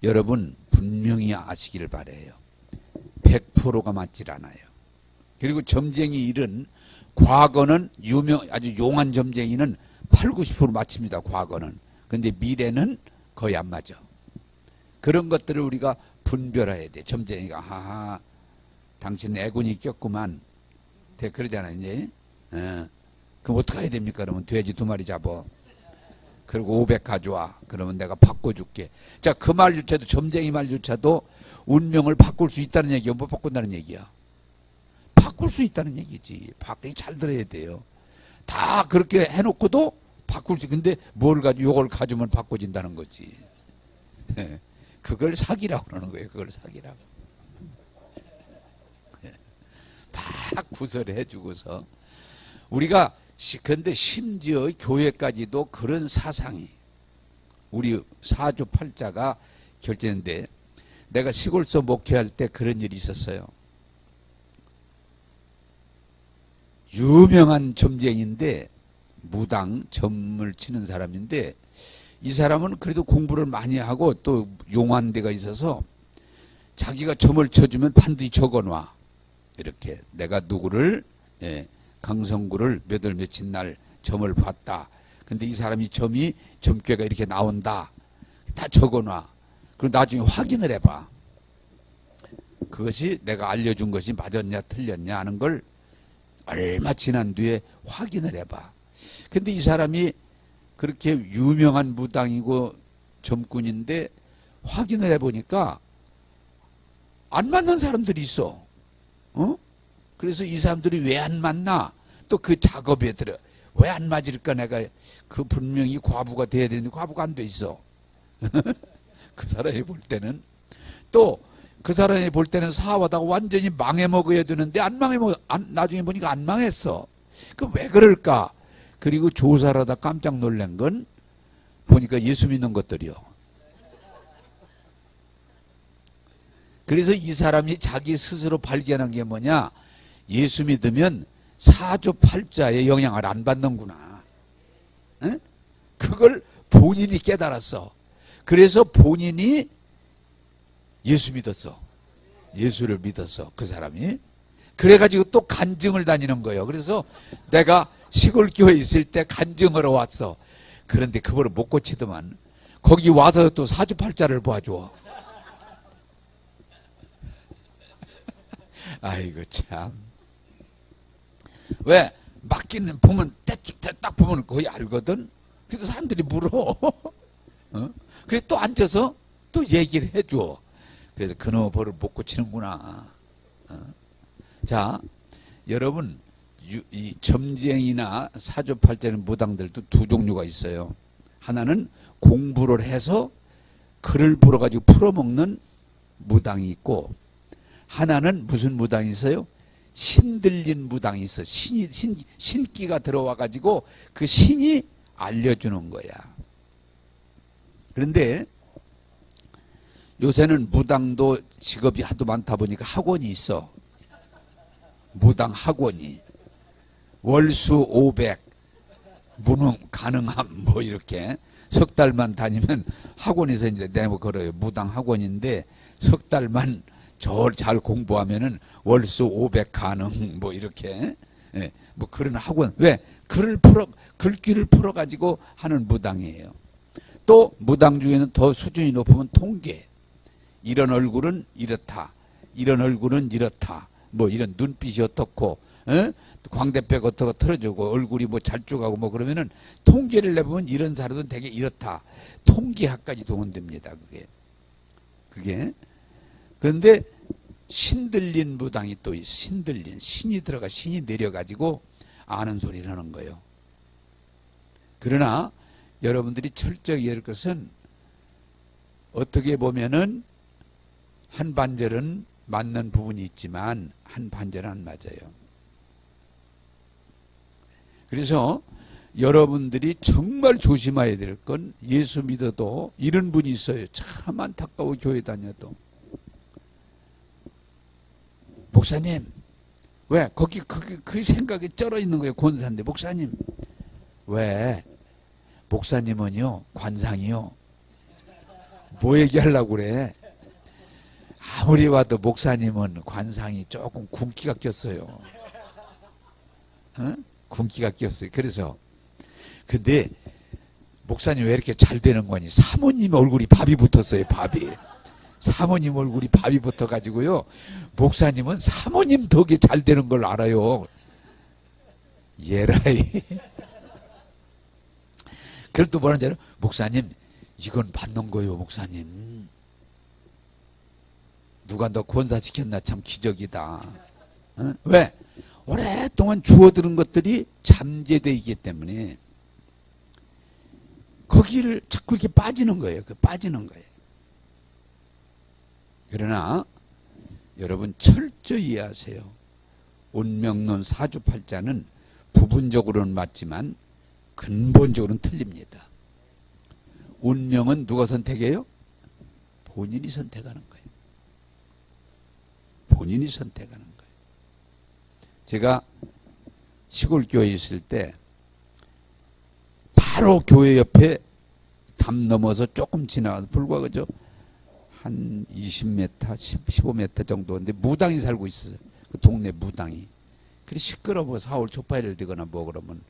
여러분 분명히 아시기를 바라요. 100%가 맞질 않아요. 그리고 점쟁이 일은 과거는 아주 용한 점쟁이는 8, 90% 맞춥니다. 과거는. 근데 미래는 거의 안 맞아. 그런 것들을 우리가 분별해야 돼. 점쟁이가 하하 당신 애군이 꼈구만. 그러잖아요. 이제. 그럼 어떻게 해야 됩니까? 그러면 돼지 2마리 잡아. 그리고 500 가져와. 그러면 내가 바꿔줄게. 자, 그 말조차도 점쟁이 말조차도 운명을 바꿀 수 있다는 얘기야. 못 바꾼다는 얘기야. 바꿀 수 있다는 얘기지. 바꾸기 잘 들어야 돼요. 다 그렇게 해놓고도 바꿀 수. 근데 뭘 가지고 요걸 가지면 바꿔진다는 거지. 그걸 사기라고 그러는 거예요. 그걸 사기라고. 막 구설해 주고서 우리가 근데 심지어 교회까지도 그런 사상이 우리 사주팔자가 결정인데 내가 시골서 목회할 때 그런 일이 있었어요. 유명한 점쟁인데 무당 점을 치는 사람인데 이 사람은 그래도 공부를 많이 하고 또 용한 데가 있어서 자기가 점을 쳐주면 반드시 적어놔. 이렇게 내가 누구를 강성구를 몇 월 며칠 날 점을 봤다. 근데 이 사람이 점괘가 이렇게 나온다. 다 적어놔. 그리고 나중에 확인을 해봐. 그것이 내가 알려준 것이 맞았냐 틀렸냐 하는 걸 얼마 지난 뒤에 확인을 해봐. 근데 이 사람이 그렇게 유명한 무당이고 점꾼인데 확인을 해보니까 안 맞는 사람들이 있어. 그래서 이 사람들이 왜 안 맞나? 또 그 작업에 들어. 왜 안 맞을까? 내가 그 분명히 과부가 돼야 되는데 과부가 안 돼 있어. 그 사람이 볼 때는. 또 그 사람이 볼 때는 사업하다가 완전히 망해먹어야 되는데 나중에 보니까 안 망했어. 그 왜 그럴까? 그리고 조사를 하다 깜짝 놀란 건 보니까 예수 믿는 것들이요. 그래서 이 사람이 자기 스스로 발견한 게 뭐냐? 예수 믿으면 사주팔자의 영향을 안 받는구나. 응? 그걸 본인이 깨달았어. 그래서 본인이 예수 믿었어. 예수를 믿었어. 그 사람이. 그래가지고 또 간증을 다니는 거예요. 그래서 내가 시골 교회에 있을 때 간증하러 왔어. 그런데 그거를 못 고치더만. 거기 와서 또 사주팔자를 봐줘. 아이고 참. 왜? 맡기는 보면 딱 보면 거의 알거든. 그래도 사람들이 물어. 그래 또 앉아서 또 얘기를 해줘. 그래서 그놈의 벌을 못 고치는구나. 자, 여러분 이 점쟁이나 사주팔자는 무당들도 두 종류가 있어요. 하나는 공부를 해서 글을 불어가지고 풀어먹는 무당이 있고, 하나는 무슨 무당이 있어요? 신들린 무당이 있어. 신기가 들어와가지고 그 신이 알려주는 거야. 그런데 요새는 무당도 직업이 하도 많다 보니까 학원이 있어. 무당 학원이. 월수 500, 무능 가능함 뭐 이렇게 석 달만 다니면 학원에서 이제 내고 걸어요. 무당 학원인데 석 달만 잘 공부하면은 월수 500 가능 뭐 이렇게 뭐 그런 학원. 왜? 글귀를 풀어가지고 하는 무당이에요. 또 무당 중에는 더 수준이 높으면 통계. 이런 얼굴은 이렇다. 이런 얼굴은 이렇다. 뭐 이런 눈빛이 어떻고, 광대뼈가 어떻고 틀어주고 얼굴이 뭐 잘쭉하고 뭐 그러면은 통계를 내보면 이런 사람은 되게 이렇다. 통계학까지 동원됩니다. 그게. 그게. 그런데 신들린 무당이 또 있어. 신들린. 신이 들어가 신이 내려가지고 아는 소리를 하는 거예요. 그러나 여러분들이 철저히 할 것은 어떻게 보면은 한 반절은 맞는 부분이 있지만 한 반절은 안 맞아요. 그래서 여러분들이 정말 조심해야 될 건 예수 믿어도 이런 분이 있어요. 참 안타까워 교회 다녀도. 목사님, 왜? 거기 그 생각에 쩔어 있는 거예요. 권사인데. 목사님, 왜? 목사님은요, 관상이요. 뭐 얘기하려고 그래? 아무리 봐도 목사님은 관상이 조금 군기가 꼈어요. 어? 군기가 꼈어요. 그래서 근데 목사님 왜 이렇게 잘 되는 거니? 사모님 얼굴이 밥이 붙었어요. 밥이. 사모님 얼굴이 밥이 붙어가지고요. 목사님은 사모님 덕에 잘 되는 걸 알아요. 예라이. 그래도 뭐라는 줄 알아요? 목사님 이건 받는 거예요. 목사님. 누가 너 권사시켰나 참 기적이다. 어? 왜? 오랫동안 주워들은 것들이 잠재되어 있기 때문에 거기를 자꾸 이렇게 빠지는 거예요. 빠지는 거예요. 그러나 여러분 철저히 이해하세요. 운명론 사주팔자는 부분적으로는 맞지만 근본적으로는 틀립니다. 운명은 누가 선택해요? 본인이 선택하는 거예요. 본인이 선택하는 거예요. 제가 시골 교회에 있을 때 바로 교회 옆에 담 넘어서 조금 지나가서 불과 그저 한 20m, 15m 정도인데 무당이 살고 있었어요. 그 동네 무당이. 그래 시끄러워 사올 족발을 되거나 뭐 그러면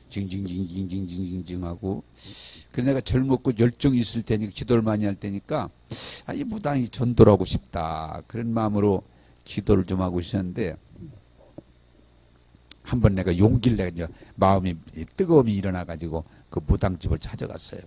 징징징징징징징 하고. 그래 내가 젊었고 열정이 있을 테니까 기도를 많이 할 테니까 이 무당이 전도하고 싶다. 그런 마음으로 기도를 좀 하고 있었는데 한번 내가 용기를 내가 이제 마음이 뜨거움이 일어나가지고 그 무당집을 찾아갔어요.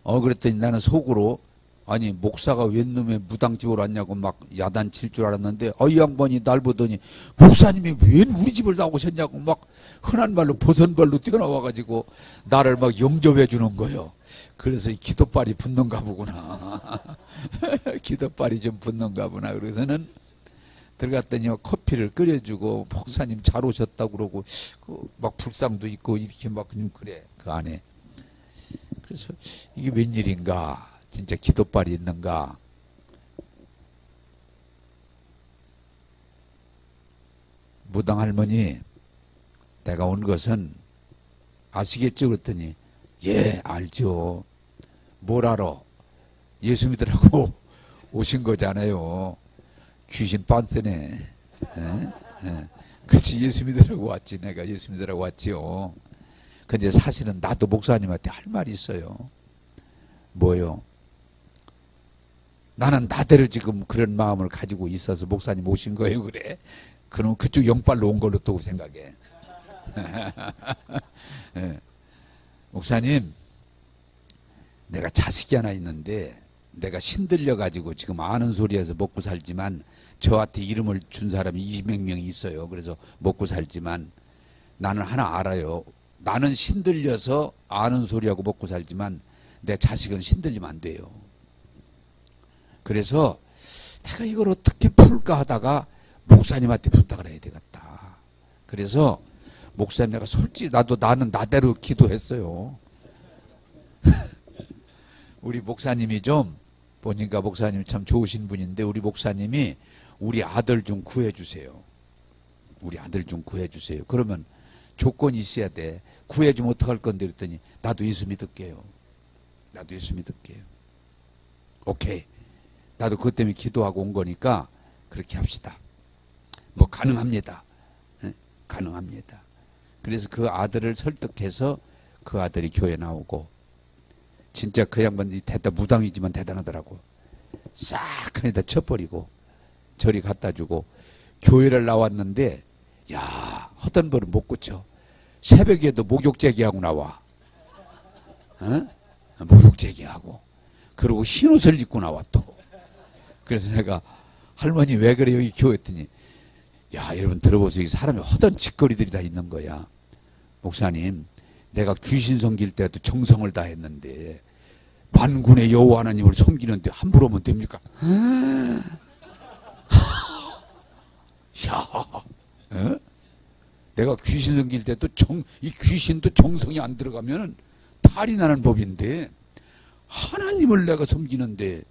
그랬더니 나는 속으로 아니 목사가 웬 놈의 무당집으로 왔냐고 막 야단칠 줄 알았는데 이 양반이 날 보더니 목사님이 웬 우리 집을 나오셨냐고 막 흔한 말로 보선발로 뛰어나와가지고 나를 막 영접해 주는 거예요. 그래서 이 기도발이 붙는가 보구나. 기도발이 좀 붙는가 보나. 그래서는 들어갔더니 커피를 끓여주고 목사님 잘 오셨다고 그러고 막 불상도 있고 이렇게 막 그래 그 안에. 그래서 이게 웬일인가? 진짜 기도발이 있는가? 무당 할머니, 내가 온 것은 아시겠죠? 그랬더니 예, 알죠. 뭘 알아? 예수 믿으라고 오신 거잖아요. 귀신 빤스네. 그렇지, 예수 믿으라고 왔지. 내가 예수 믿으라고 왔지요. 근데 사실은 나도 목사님한테 할 말이 있어요. 뭐요? 나는 나대로 지금 그런 마음을 가지고 있어서 목사님 오신 거예요. 그래? 그럼 그쪽 영빨로 온 걸로 또 생각해. 네. 목사님, 내가 자식이 하나 있는데 내가 신들려 가지고 지금 아는 소리에서 먹고 살지만 저한테 이름을 준 사람이 20몇 명이 있어요. 그래서 먹고 살지만 나는 하나 알아요. 나는 신들려서 아는 소리하고 먹고 살지만 내 자식은 신들리면 안 돼요. 그래서 내가 이걸 어떻게 풀까 하다가 목사님한테 부탁을 해야 되겠다. 그래서 목사님 내가 솔직히 나는 나대로 기도했어요. 우리 목사님이 좀 보니까 목사님이 참 좋으신 분인데 우리 목사님이 우리 아들 좀 구해주세요. 우리 아들 좀 구해주세요. 그러면 조건이 있어야 돼. 구해주면 어떡할 건데 그랬더니 나도 예수 믿을게요. 나도 예수 믿을게요. 오케이. 나도 그것 때문에 기도하고 온 거니까 그렇게 합시다. 뭐 가능합니다. 네? 가능합니다. 그래서 그 아들을 설득해서 그 아들이 교회 나오고 진짜 그 양반이 무당이지만 대단하더라고. 싹 한에다 쳐버리고 저리 갖다 주고 교회를 나왔는데 야 하던 벌은 못 고쳐. 새벽에도 목욕 제기하고 나와. 목욕 제기하고 그러고 흰옷을 입고 나와 또. 그래서 내가 할머니 왜 그래 여기 교회 했더니 야 여러분 들어보세요. 이 사람이 허던 짓거리들이 다 있는 거야. 목사님 내가 귀신 섬길 때도 정성을 다했는데 만군의 여호와 하나님을 섬기는데 함부로 하면 됩니까? 야, 어? 내가 귀신 섬길 때도 이 귀신도 정성이 안 들어가면 탈이 나는 법인데 하나님을 내가 섬기는데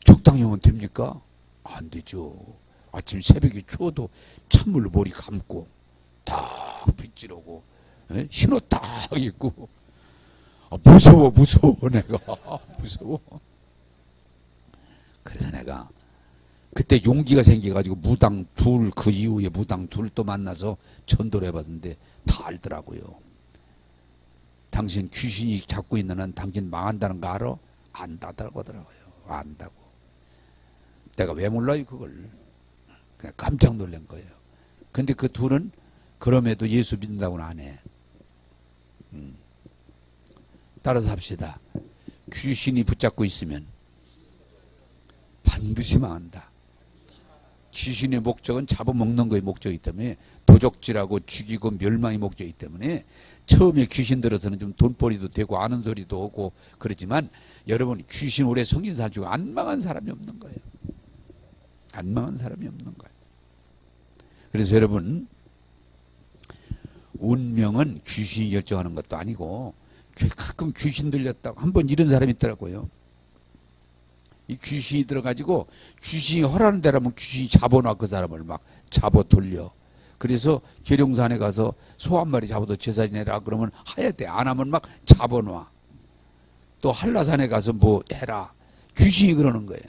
적당히 하면 됩니까? 안 되죠. 아침 새벽에 추워도 찬물로 머리 감고 딱 빗지르고 흰옷 딱 입고 무서워 내가 무서워. 그래서 내가 그때 용기가 생겨가지고 무당 둘 그 이후에 무당 둘 또 만나서 전도를 해봤는데 다 알더라고요. 당신 귀신이 잡고 있는 한 당신 망한다는 거 알아? 안다고 하더라고요. 안다고. 내가 왜 몰라요 그걸. 그냥 깜짝 놀란 거예요. 근데 그 둘은 그럼에도 예수 믿는다고는 안 해. 따라서 합시다. 귀신이 붙잡고 있으면 반드시 망한다. 귀신의 목적은 잡아먹는 거의 목적이기 때문에 도적질하고 죽이고 멸망의 목적이기 때문에 처음에 귀신 들어서는 좀 돈벌이도 되고 아는 소리도 오고 그러지만 여러분 귀신 오래 성인 살고 안 망한 사람이 없는 거예요. 안 망한 사람이 없는 거예요. 그래서 여러분 운명은 귀신이 결정하는 것도 아니고 가끔 귀신 들렸다고 한번 이런 사람이 있더라고요. 이 귀신이 들어가지고 귀신이 허라는 데라면 귀신이 잡아놔 그 사람을 막 잡아 돌려. 그래서 계룡산에 가서 소 한 마리 잡아도 제사 지내라 그러면 해야 돼. 안 하면 막 잡아놔. 또 한라산에 가서 뭐 해라. 귀신이 그러는 거예요.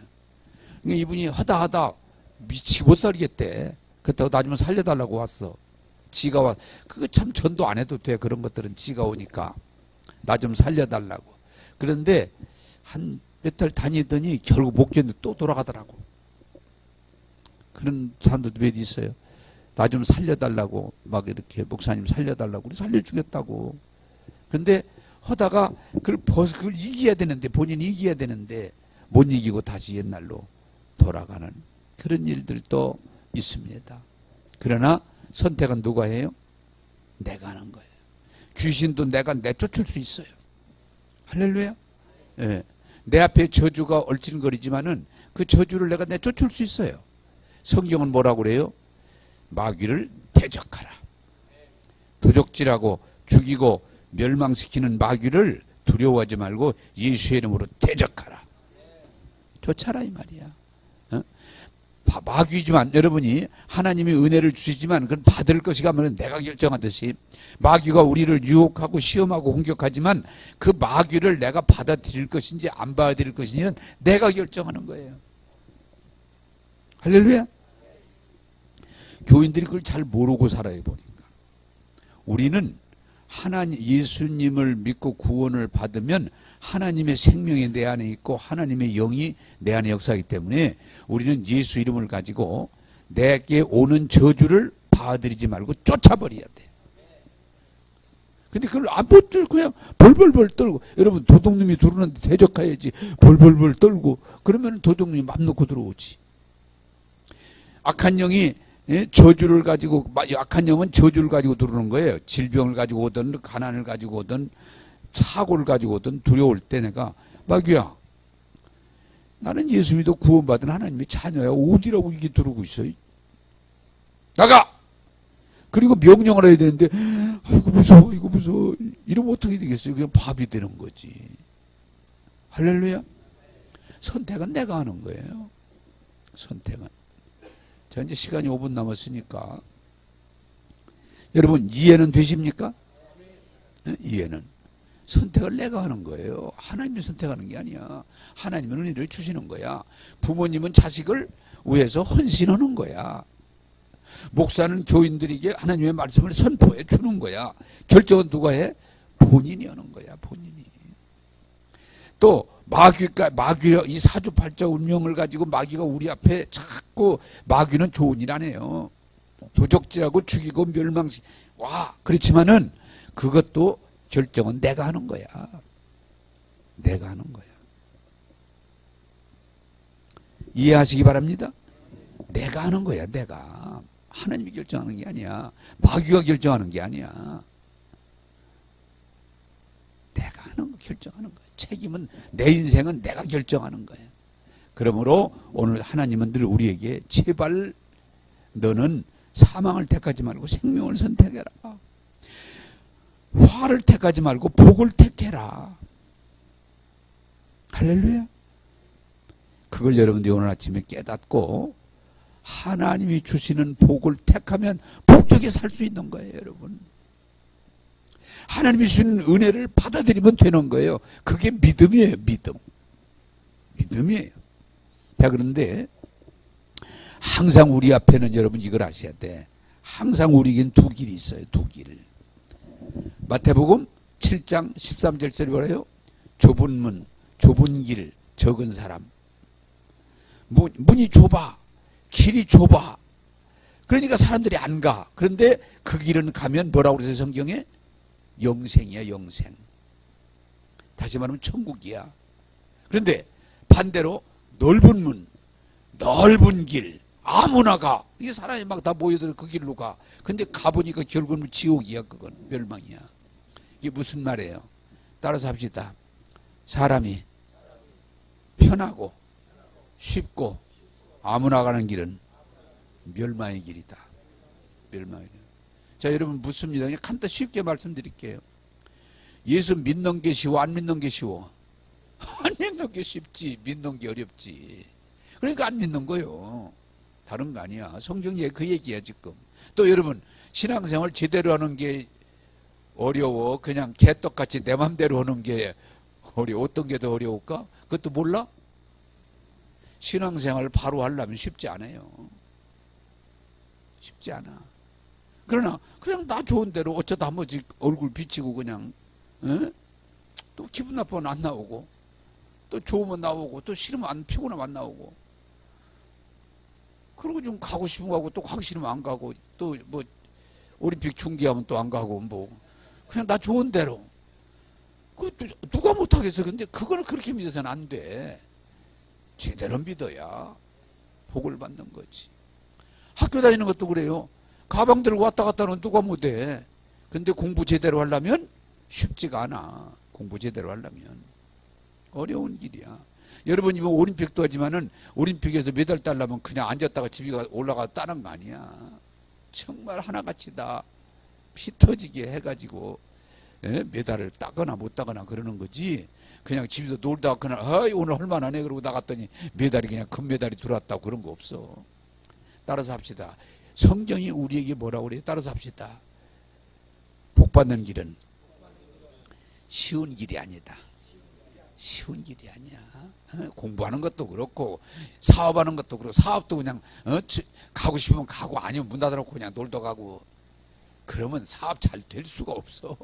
그러니까 이분이 하다 미치고 못 살겠대. 그렇다고 나중에 살려달라고 왔어. 지가 와. 그거 참 전도 안 해도 돼. 그런 것들은 지가 오니까. 나 좀 살려달라고. 그런데 한 몇 달 다니더니 결국 목견도 또 돌아가더라고. 그런 사람들도 몇 있어요. 나 좀 살려달라고 막 이렇게 목사님 살려달라고 우리 살려주겠다고. 근데 하다가 그걸 이겨야 되는데 본인이 이겨야 되는데 못 이기고 다시 옛날로 돌아가는 그런 일들도 있습니다. 그러나 선택은 누가 해요? 내가 하는 거예요. 귀신도 내가 내쫓을 수 있어요. 할렐루야. 예. 내 앞에 저주가 얼씬거리지만은 그 저주를 내가 내쫓을 수 있어요. 성경은 뭐라고 그래요? 마귀를 대적하라. 도적질하고 죽이고 멸망시키는 마귀를 두려워하지 말고 예수의 이름으로 대적하라. 쫓아라 이 말이야. 어? 마귀지만 여러분이 하나님이 은혜를 주시지만 그건 받을 것이가 하면 내가 결정하듯이 마귀가 우리를 유혹하고 시험하고 공격하지만 그 마귀를 내가 받아들일 것인지 안 받아들일 것인지는 내가 결정하는 거예요. 할렐루야. 교인들이 그걸 잘 모르고 살아요 보니까. 우리는 하나님 예수님을 믿고 구원을 받으면 하나님의 생명이 내 안에 있고 하나님의 영이 내 안에 역사하기 때문에 우리는 예수 이름을 가지고 내게 오는 저주를 받아들이지 말고 쫓아버려야 돼. 근데 그걸 안 붙들 그냥 벌벌벌 떨고 여러분 도둑놈이 들어오는데 대적해야지 벌벌벌 떨고 그러면 도둑놈이 맘 놓고 들어오지. 악한 영이 저주를 가지고 악한 영은 저주를 가지고 들어오는 거예요. 질병을 가지고 오든 가난을 가지고 오든 사고를 가지고 오든 두려울 때 내가 마귀야 나는 예수 믿어 구원받은 하나님의 자녀야. 어디라고 이게 들어오고 있어. 나가! 그리고 명령을 해야 되는데 이거 무서워 이거 무서워 이러면 어떻게 되겠어요. 그냥 밥이 되는 거지. 할렐루야. 선택은 내가 하는 거예요. 선택은. 자 이제 시간이 5분 남았으니까 여러분 이해는 되십니까? 네? 이해는. 선택을 내가 하는 거예요. 하나님이 선택하는 게 아니야. 하나님은 은혜를 주시는 거야. 부모님은 자식을 위해서 헌신하는 거야. 목사는 교인들에게 하나님의 말씀을 선포해 주는 거야. 결정은 누가 해? 본인이 하는 거야. 본인이. 또 마귀 이 사주팔자 운명을 가지고 마귀가 우리 앞에 자꾸 마귀는 좋은 일 안 해요. 도적질하고 죽이고 멸망시 와 그렇지만은 그것도 결정은 내가 하는 거야. 내가 하는 거야. 이해하시기 바랍니다. 내가 하는 거야, 내가. 하나님이 결정하는 게 아니야. 마귀가 결정하는 게 아니야. 내가 하는 거, 결정하는 거야. 책임은, 내 인생은 내가 결정하는 거야. 그러므로 오늘 하나님은 늘 우리에게 제발 너는 사망을 택하지 말고 생명을 선택해라. 화를 택하지 말고 복을 택해라. 할렐루야. 그걸 여러분들이 오늘 아침에 깨닫고 하나님이 주시는 복을 택하면 복되게 살 수 있는 거예요, 여러분. 하나님이 주시는 은혜를 받아들이면 되는 거예요. 그게 믿음이에요, 믿음. 믿음이에요. 자, 그런데 항상 우리 앞에는 여러분 이걸 아셔야 돼. 항상 우리에겐 두 길이 있어요, 두 길. 마태복음 7장 13절에 뭐래요? 좁은 문, 좁은 길, 적은 사람. 문이 좁아. 길이 좁아. 그러니까 사람들이 안 가. 그런데 그 길은 가면 뭐라고 그러세요, 성경에? 영생이야, 영생. 다시 말하면 천국이야. 그런데 반대로 넓은 문, 넓은 길, 아무나 가. 이게 사람이 막 다 모여들어 그 길로 가. 근데 가보니까 결국은 지옥이야, 그건. 멸망이야. 이게 무슨 말이에요? 따라서 합시다. 사람이 편하고 쉽고 아무나 가는 길은 멸망의 길이다. 멸망의 길. 자, 여러분 묻습니다. 그냥 간단 쉽게 말씀드릴게요. 예수 믿는 게 쉬워, 안 믿는 게 쉬워? 안 믿는 게 쉽지, 믿는 게 어렵지. 그러니까 안 믿는 거요. 다른 거 아니야. 성경에 그 얘기야 지금. 또 여러분 신앙생활 제대로 하는 게 어려워? 그냥 개떡같이 내 맘대로 하는 게 어려워? 어떤 게 더 어려울까? 그것도 몰라? 신앙생활 바로 하려면 쉽지 않아요. 쉽지 않아. 그러나 그냥 나 좋은 대로 어쩌다 한 번씩 얼굴 비치고 그냥 또 기분 나쁘면 안 나오고 또 좋으면 나오고 또 싫으면 안 피곤하면 안 나오고 그리고 좀 가고 싶은 거 하고 또 가기 싫으면 안 가고 또 뭐 올림픽 중계하면 또 안 가고 뭐 그냥 나 좋은 대로 그것도 누가 못하겠어. 근데 그거는 그렇게 믿어서는 안 돼. 제대로 믿어야 복을 받는 거지. 학교 다니는 것도 그래요. 가방 들고 왔다 갔다 하는 누가 못해. 근데 공부 제대로 하려면 쉽지가 않아. 공부 제대로 하려면 어려운 길이야. 여러분 이번 올림픽도 하지만은 올림픽에서 메달 따려면 그냥 앉았다가 집에 올라가 따는 거 아니야. 정말 하나같이 다 피 터지게 해가지고 메달을 따거나 못 따거나 그러는 거지. 그냥 집에서 놀다가 그날 오늘 할만하네 그러고 나갔더니 메달이 그냥 금메달이 들어왔다고 그런 거 없어. 따라서 합시다. 성경이 우리에게 뭐라고 그래요? 따라서 합시다. 복 받는 길은 쉬운 길이 아니다. 쉬운 길이 아니야. 공부하는 것도 그렇고 사업하는 것도 그렇고 사업도 그냥 가고 싶으면 가고 아니면 문 닫아놓고 그냥 놀다 가고 그러면 사업 잘 될 수가 없어.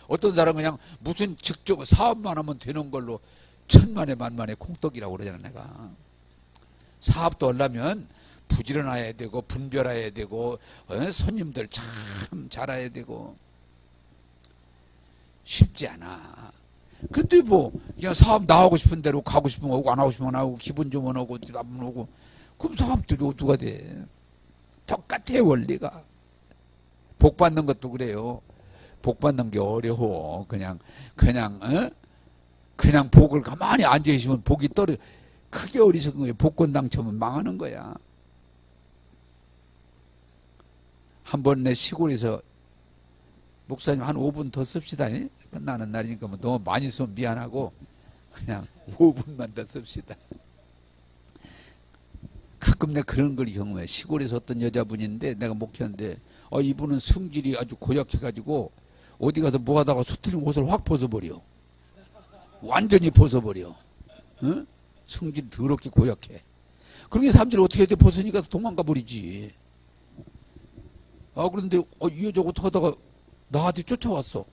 어떤 사람은 그냥 무슨 직접 사업만 하면 되는 걸로 천만에 만만에 콩떡이라고 그러잖아 내가. 사업도 하려면 부지런해야 되고 분별해야 되고 손님들 참 잘해야 되고 쉽지 않아. 근데 뭐 그냥 사업 나오고 싶은 대로 가고 싶으면 오고 안 하고 싶으면 안 하고 기분 좋으면 오고 안 오고 그럼 사업도 누가 돼? 똑같아 원리가. 복 받는 것도 그래요. 복 받는 게 어려워. 그냥 복을 가만히 앉아 있으면 복이 떨어. 크게 어리석은 거예요. 복권 당첨은 망하는 거야. 한 번 내 시골에서 목사님 한 5분 더 씁시다. 끝나는 날이니까 뭐 너무 많이 쓰면 미안하고 그냥 5분만 더 씁시다. 가끔 내가 그런 걸 경험해. 시골에서 어떤 여자분인데 내가 목회하는데 이분은 성질이 아주 고약해가지고 어디 가서 뭐 하다가 수틀린 옷을 확 벗어버려. 완전히 벗어버려. 성질이 더럽게 고약해. 그러니까 사람들이 어떻게 해야 벗으니까 도망가 버리지. 그런데 이 여자가 어떻게 하다가 나한테 쫓아왔어.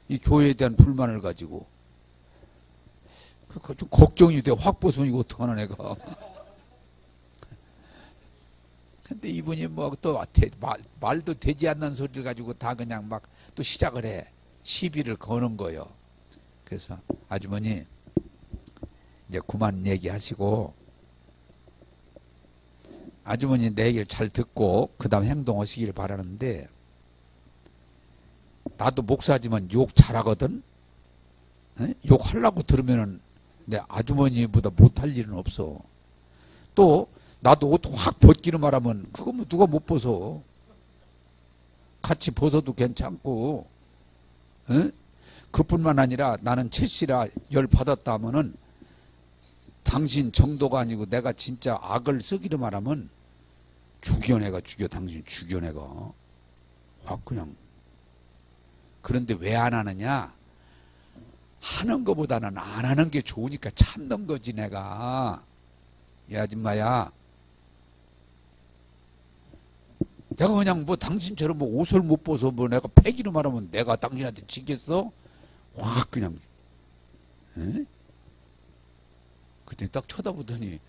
이 교회에 대한 불만을 가지고. 좀 걱정이 돼. 확 벗으면 이거 어떡하나 내가. 근데 이분이 뭐 또 말도 되지 않는 소리를 가지고 다 그냥 막 또 시작을 해. 시비를 거는 거요. 그래서 아주머니 이제 그만 얘기하시고 아주머니 내 얘기를 잘 듣고 그 다음 행동하시길 바라는데, 나도 목사지만 욕 잘하거든. 욕 하려고 들으면은 내 아주머니보다 못할 일은 없어. 또 나도 옷 확 벗기로 말하면 그거 뭐 누가 못 벗어. 같이 벗어도 괜찮고. 그뿐만 아니라 나는 채씨라 열 받았다 하면은 당신 정도가 아니고 내가 진짜 악을 쓰기로 말하면 죽여내가 죽여. 당신 죽여내가 확 그냥. 그런데 왜 안 하느냐? 하는 것보다는 안 하는 게 좋으니까 참는 거지. 내가 이 아줌마야, 내가 그냥 뭐 당신처럼 뭐 옷을 못 벗어 뭐 내가 패기로 말하면 내가 당신한테 지겠어? 확 그냥. 그때 딱 쳐다보더니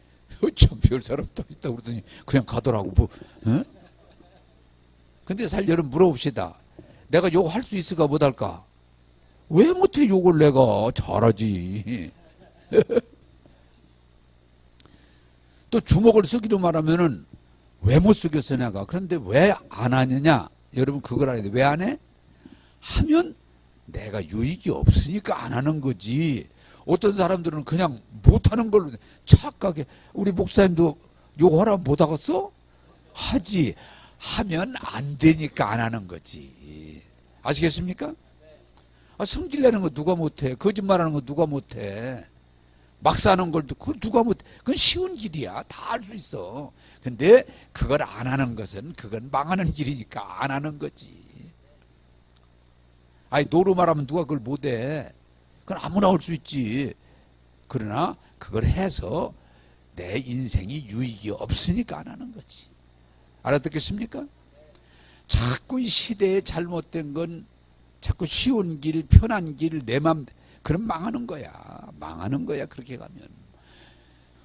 참 별 사람 또 있다 그러더니 그냥 가더라고. 뭐, 근데 살 여러분 물어봅시다. 내가 욕 할 수 있을까 못할까? 왜 못해 욕을? 내가 잘하지. 또 주먹을 쓰기로 말하면은 왜 못 쓰겠어 내가. 그런데 왜 안 하느냐? 여러분 그걸 알아야 돼. 왜 안 해? 하면 내가 유익이 없으니까 안 하는 거지. 어떤 사람들은 그냥 못하는 걸로 착하게. 우리 목사님도 욕하라면 못하겠어? 하지. 하면 안 되니까 안 하는 거지. 아시겠습니까? 성질 내는 거 누가 못해? 거짓말하는 거 누가 못해? 막 사는 걸 그거 누가 못해? 그건 쉬운 길이야. 다 할 수 있어. 근데 그걸 안 하는 것은 그건 망하는 길이니까 안 하는 거지. 아니 노름말하면 누가 그걸 못해? 그건 아무나 할 수 있지. 그러나 그걸 해서 내 인생이 유익이 없으니까 안 하는 거지. 알아듣겠습니까? 자꾸 이 시대에 잘못된 건 자꾸 쉬운 길, 편한 길, 내 맘, 그럼 망하는 거야. 망하는 거야. 그렇게 가면.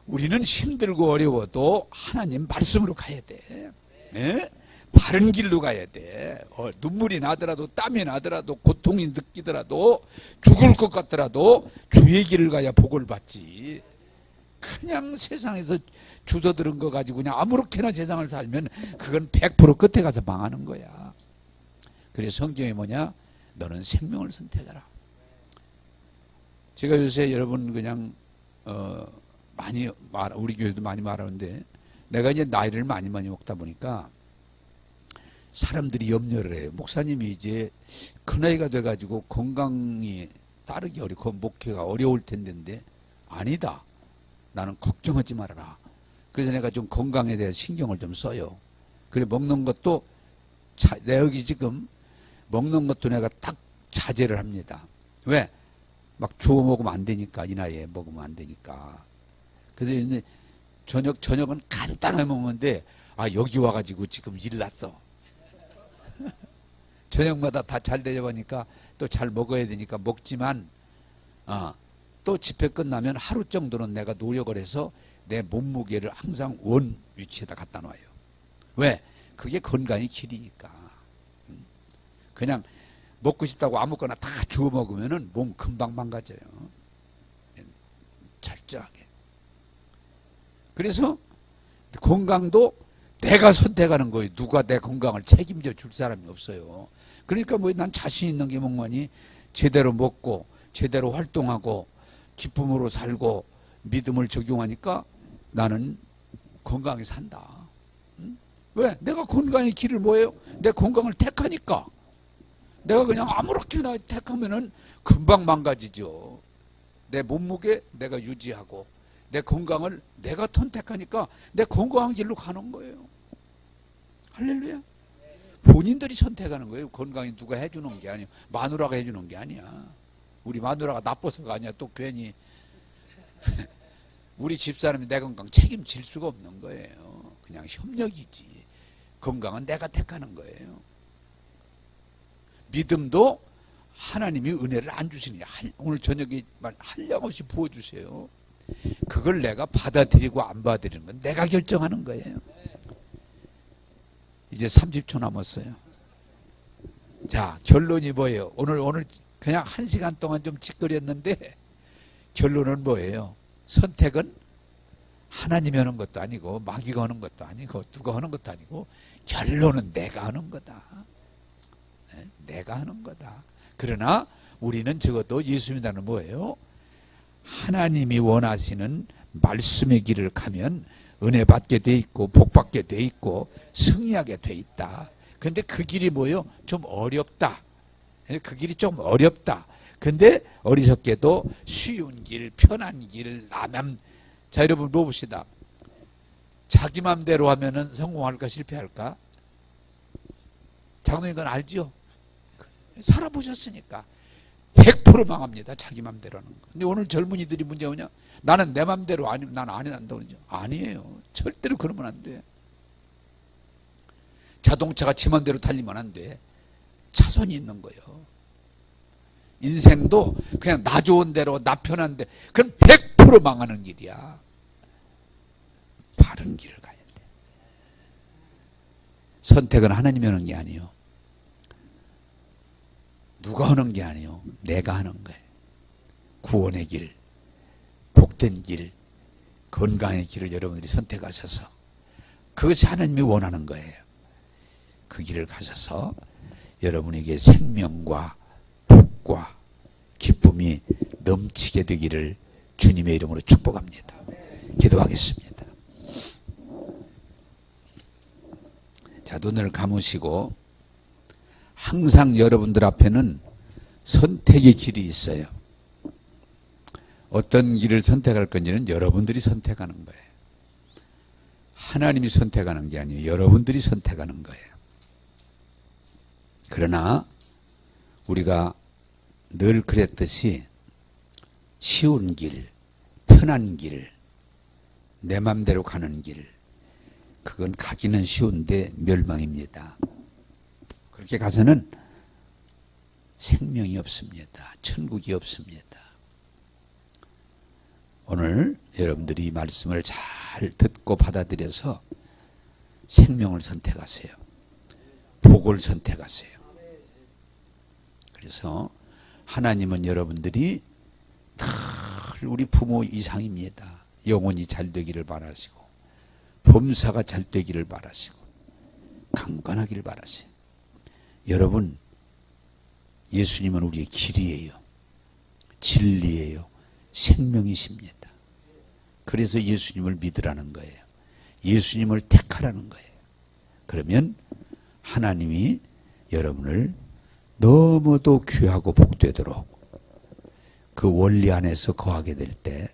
우리는 힘들고 어려워도 하나님 말씀으로 가야 돼. 네? 바른 길로 가야 돼. 눈물이 나더라도 땀이 나더라도 고통이 느끼더라도 죽을 것 같더라도 주의 길을 가야 복을 받지. 그냥 세상에서 주워들은 거 가지고 그냥 아무렇게나 세상을 살면 그건 100% 끝에 가서 망하는 거야. 그래서 성경이 뭐냐? 너는 생명을 선택하라. 제가 요새 여러분 그냥 많이 우리 교회도 많이 말하는데, 내가 이제 나이를 많이 먹다 보니까 사람들이 염려를 해요. 목사님이 이제 큰 나이가 돼가지고 건강이 따르기 어렵고 목회가 어려울 텐데. 아니다. 나는 걱정하지 말아라. 그래서 내가 좀 건강에 대해 신경을 좀 써요. 그래 먹는 것도 내 여기 지금 먹는 것도 내가 딱 자제를 합니다. 왜? 막 주워 먹으면 안 되니까. 이 나이에 먹으면 안 되니까. 그래서 이제 저녁은 간단하게 먹는데, 여기 와가지고 지금 일났어. 저녁마다 다 잘 되려보니까 또 잘 먹어야 되니까 먹지만, 또 집회 끝나면 하루 정도는 내가 노력을 해서 내 몸무게를 항상 원 위치에다 갖다 놔요. 왜? 그게 건강의 길이니까. 그냥 먹고 싶다고 아무거나 다 주워 먹으면은 몸 금방 망가져요. 철저하게. 그래서 건강도 내가 선택하는 거예요. 누가 내 건강을 책임져 줄 사람이 없어요. 그러니까 뭐 난 자신 있는 게 뭐니? 제대로 먹고 제대로 활동하고 기쁨으로 살고 믿음을 적용하니까 나는 건강히 산다. 응? 왜? 내가 건강의 길을 뭐예요? 내 건강을 택하니까. 내가 그냥 아무렇게나 택하면은 금방 망가지죠. 내 몸무게 내가 유지하고 내 건강을 내가 선택하니까 내 건강한 길로 가는 거예요. 할렐루야. 본인들이 선택하는 거예요. 건강이 누가 해주는 게 아니에요. 마누라가 해주는 게 아니야. 우리 마누라가 나빠서가 아니야. 또 괜히 우리 집사람이 내 건강 책임질 수가 없는 거예요. 그냥 협력이지. 건강은 내가 택하는 거예요. 믿음도 하나님이 은혜를 안 주시느냐. 오늘 저녁에 한량없이 부어주세요. 그걸 내가 받아들이고 안 받아들이는 건 내가 결정하는 거예요. 이제 30초 남았어요. 자, 결론이 뭐예요? 오늘 그냥 1시간 동안 좀 짓거렸는데 결론은 뭐예요? 선택은 하나님이 하는 것도 아니고 마귀가 하는 것도 아니고 누가 하는 것도 아니고 결론은 내가 하는 거다. 내가 하는 거다. 그러나 우리는 적어도 예수 믿는 뭐예요? 하나님이 원하시는 말씀의 길을 가면 은혜 받게 돼 있고 복 받게 돼 있고 승리하게 돼 있다. 근데 그 길이 뭐예요? 좀 어렵다. 그 길이 좀 어렵다. 근데 어리석게도 쉬운 길, 편한 길, 남남. 자, 여러분 물어봅시다. 자기 맘대로 하면은 성공할까 실패할까? 장로님 건 알죠? 살아보셨으니까 100% 망합니다. 자기 맘대로 하는 거. 근데 오늘 젊은이들이 문제 뭐냐? 나는 내 맘대로 아니면 나는 안 한다고 그러죠. 아니에요. 절대로 그러면 안 돼. 자동차가 지 맘대로 달리면 안 돼. 차선이 있는 거예요. 인생도 그냥 나 좋은 대로 나 편한 데 그건 100% 망하는 길이야. 바른 길을 가야 돼. 선택은 하나님이 하는 게 아니에요. 누가 하는 게 아니에요. 내가 하는 거예요. 구원의 길, 복된 길, 건강의 길을 여러분들이 선택하셔서 그것이 하나님이 원하는 거예요. 그 길을 가셔서 여러분에게 생명과 복과 기쁨이 넘치게 되기를 주님의 이름으로 축복합니다. 기도하겠습니다. 자, 눈을 감으시고 항상 여러분들 앞에는 선택의 길이 있어요. 어떤 길을 선택할 건지는 여러분들이 선택하는 거예요. 하나님이 선택하는 게 아니에요. 여러분들이 선택하는 거예요. 그러나 우리가 늘 그랬듯이 쉬운 길, 편한 길, 내 맘대로 가는 길, 그건 가기는 쉬운데 멸망입니다. 그렇게 가서는 생명이 없습니다. 천국이 없습니다. 오늘 여러분들이 이 말씀을 잘 듣고 받아들여서 생명을 선택하세요. 복을 선택하세요. 그래서 하나님은 여러분들이 다 우리 부모 이상입니다. 영혼이 잘 되기를 바라시고 범사가 잘 되기를 바라시고 강건하기를 바라세요. 여러분, 예수님은 우리의 길이에요. 진리예요. 생명이십니다. 그래서 예수님을 믿으라는 거예요. 예수님을 택하라는 거예요. 그러면 하나님이 여러분을 너무도 귀하고 복되도록 그 원리 안에서 거하게 될 때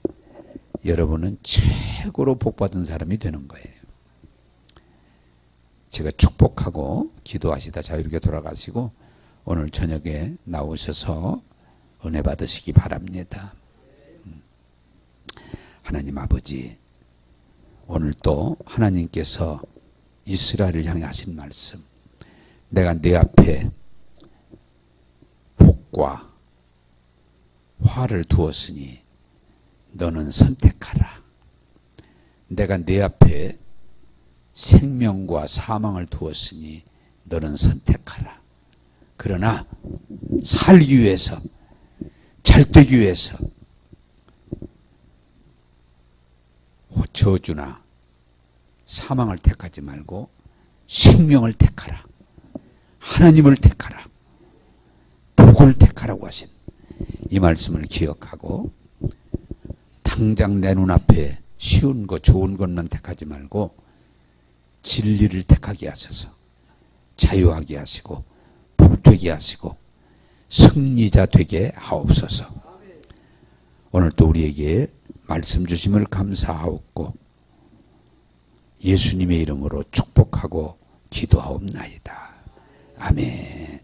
여러분은 최고로 복받은 사람이 되는 거예요. 제가 축복하고 기도하시다 자유롭게 돌아가시고 오늘 저녁에 나오셔서 은혜 받으시기 바랍니다. 하나님 아버지, 오늘 또 하나님께서 이스라엘을 향해 하신 말씀, 내가 내 앞에 복과 화를 두었으니 너는 선택하라. 내가 내 앞에 생명과 사망을 두었으니 너는 선택하라. 그러나 살기 위해서, 잘 되기 위해서 저주나 사망을 택하지 말고 생명을 택하라. 하나님을 택하라. 복을 택하라고 하신 이 말씀을 기억하고 당장 내 눈앞에 쉬운 것, 좋은 것만 택하지 말고 진리를 택하게 하셔서 자유하게 하시고 복되게 하시고 승리자 되게 하옵소서. 오늘 또 우리에게 말씀 주심을 감사하옵고 예수님의 이름으로 축복하고 기도하옵나이다. 아멘.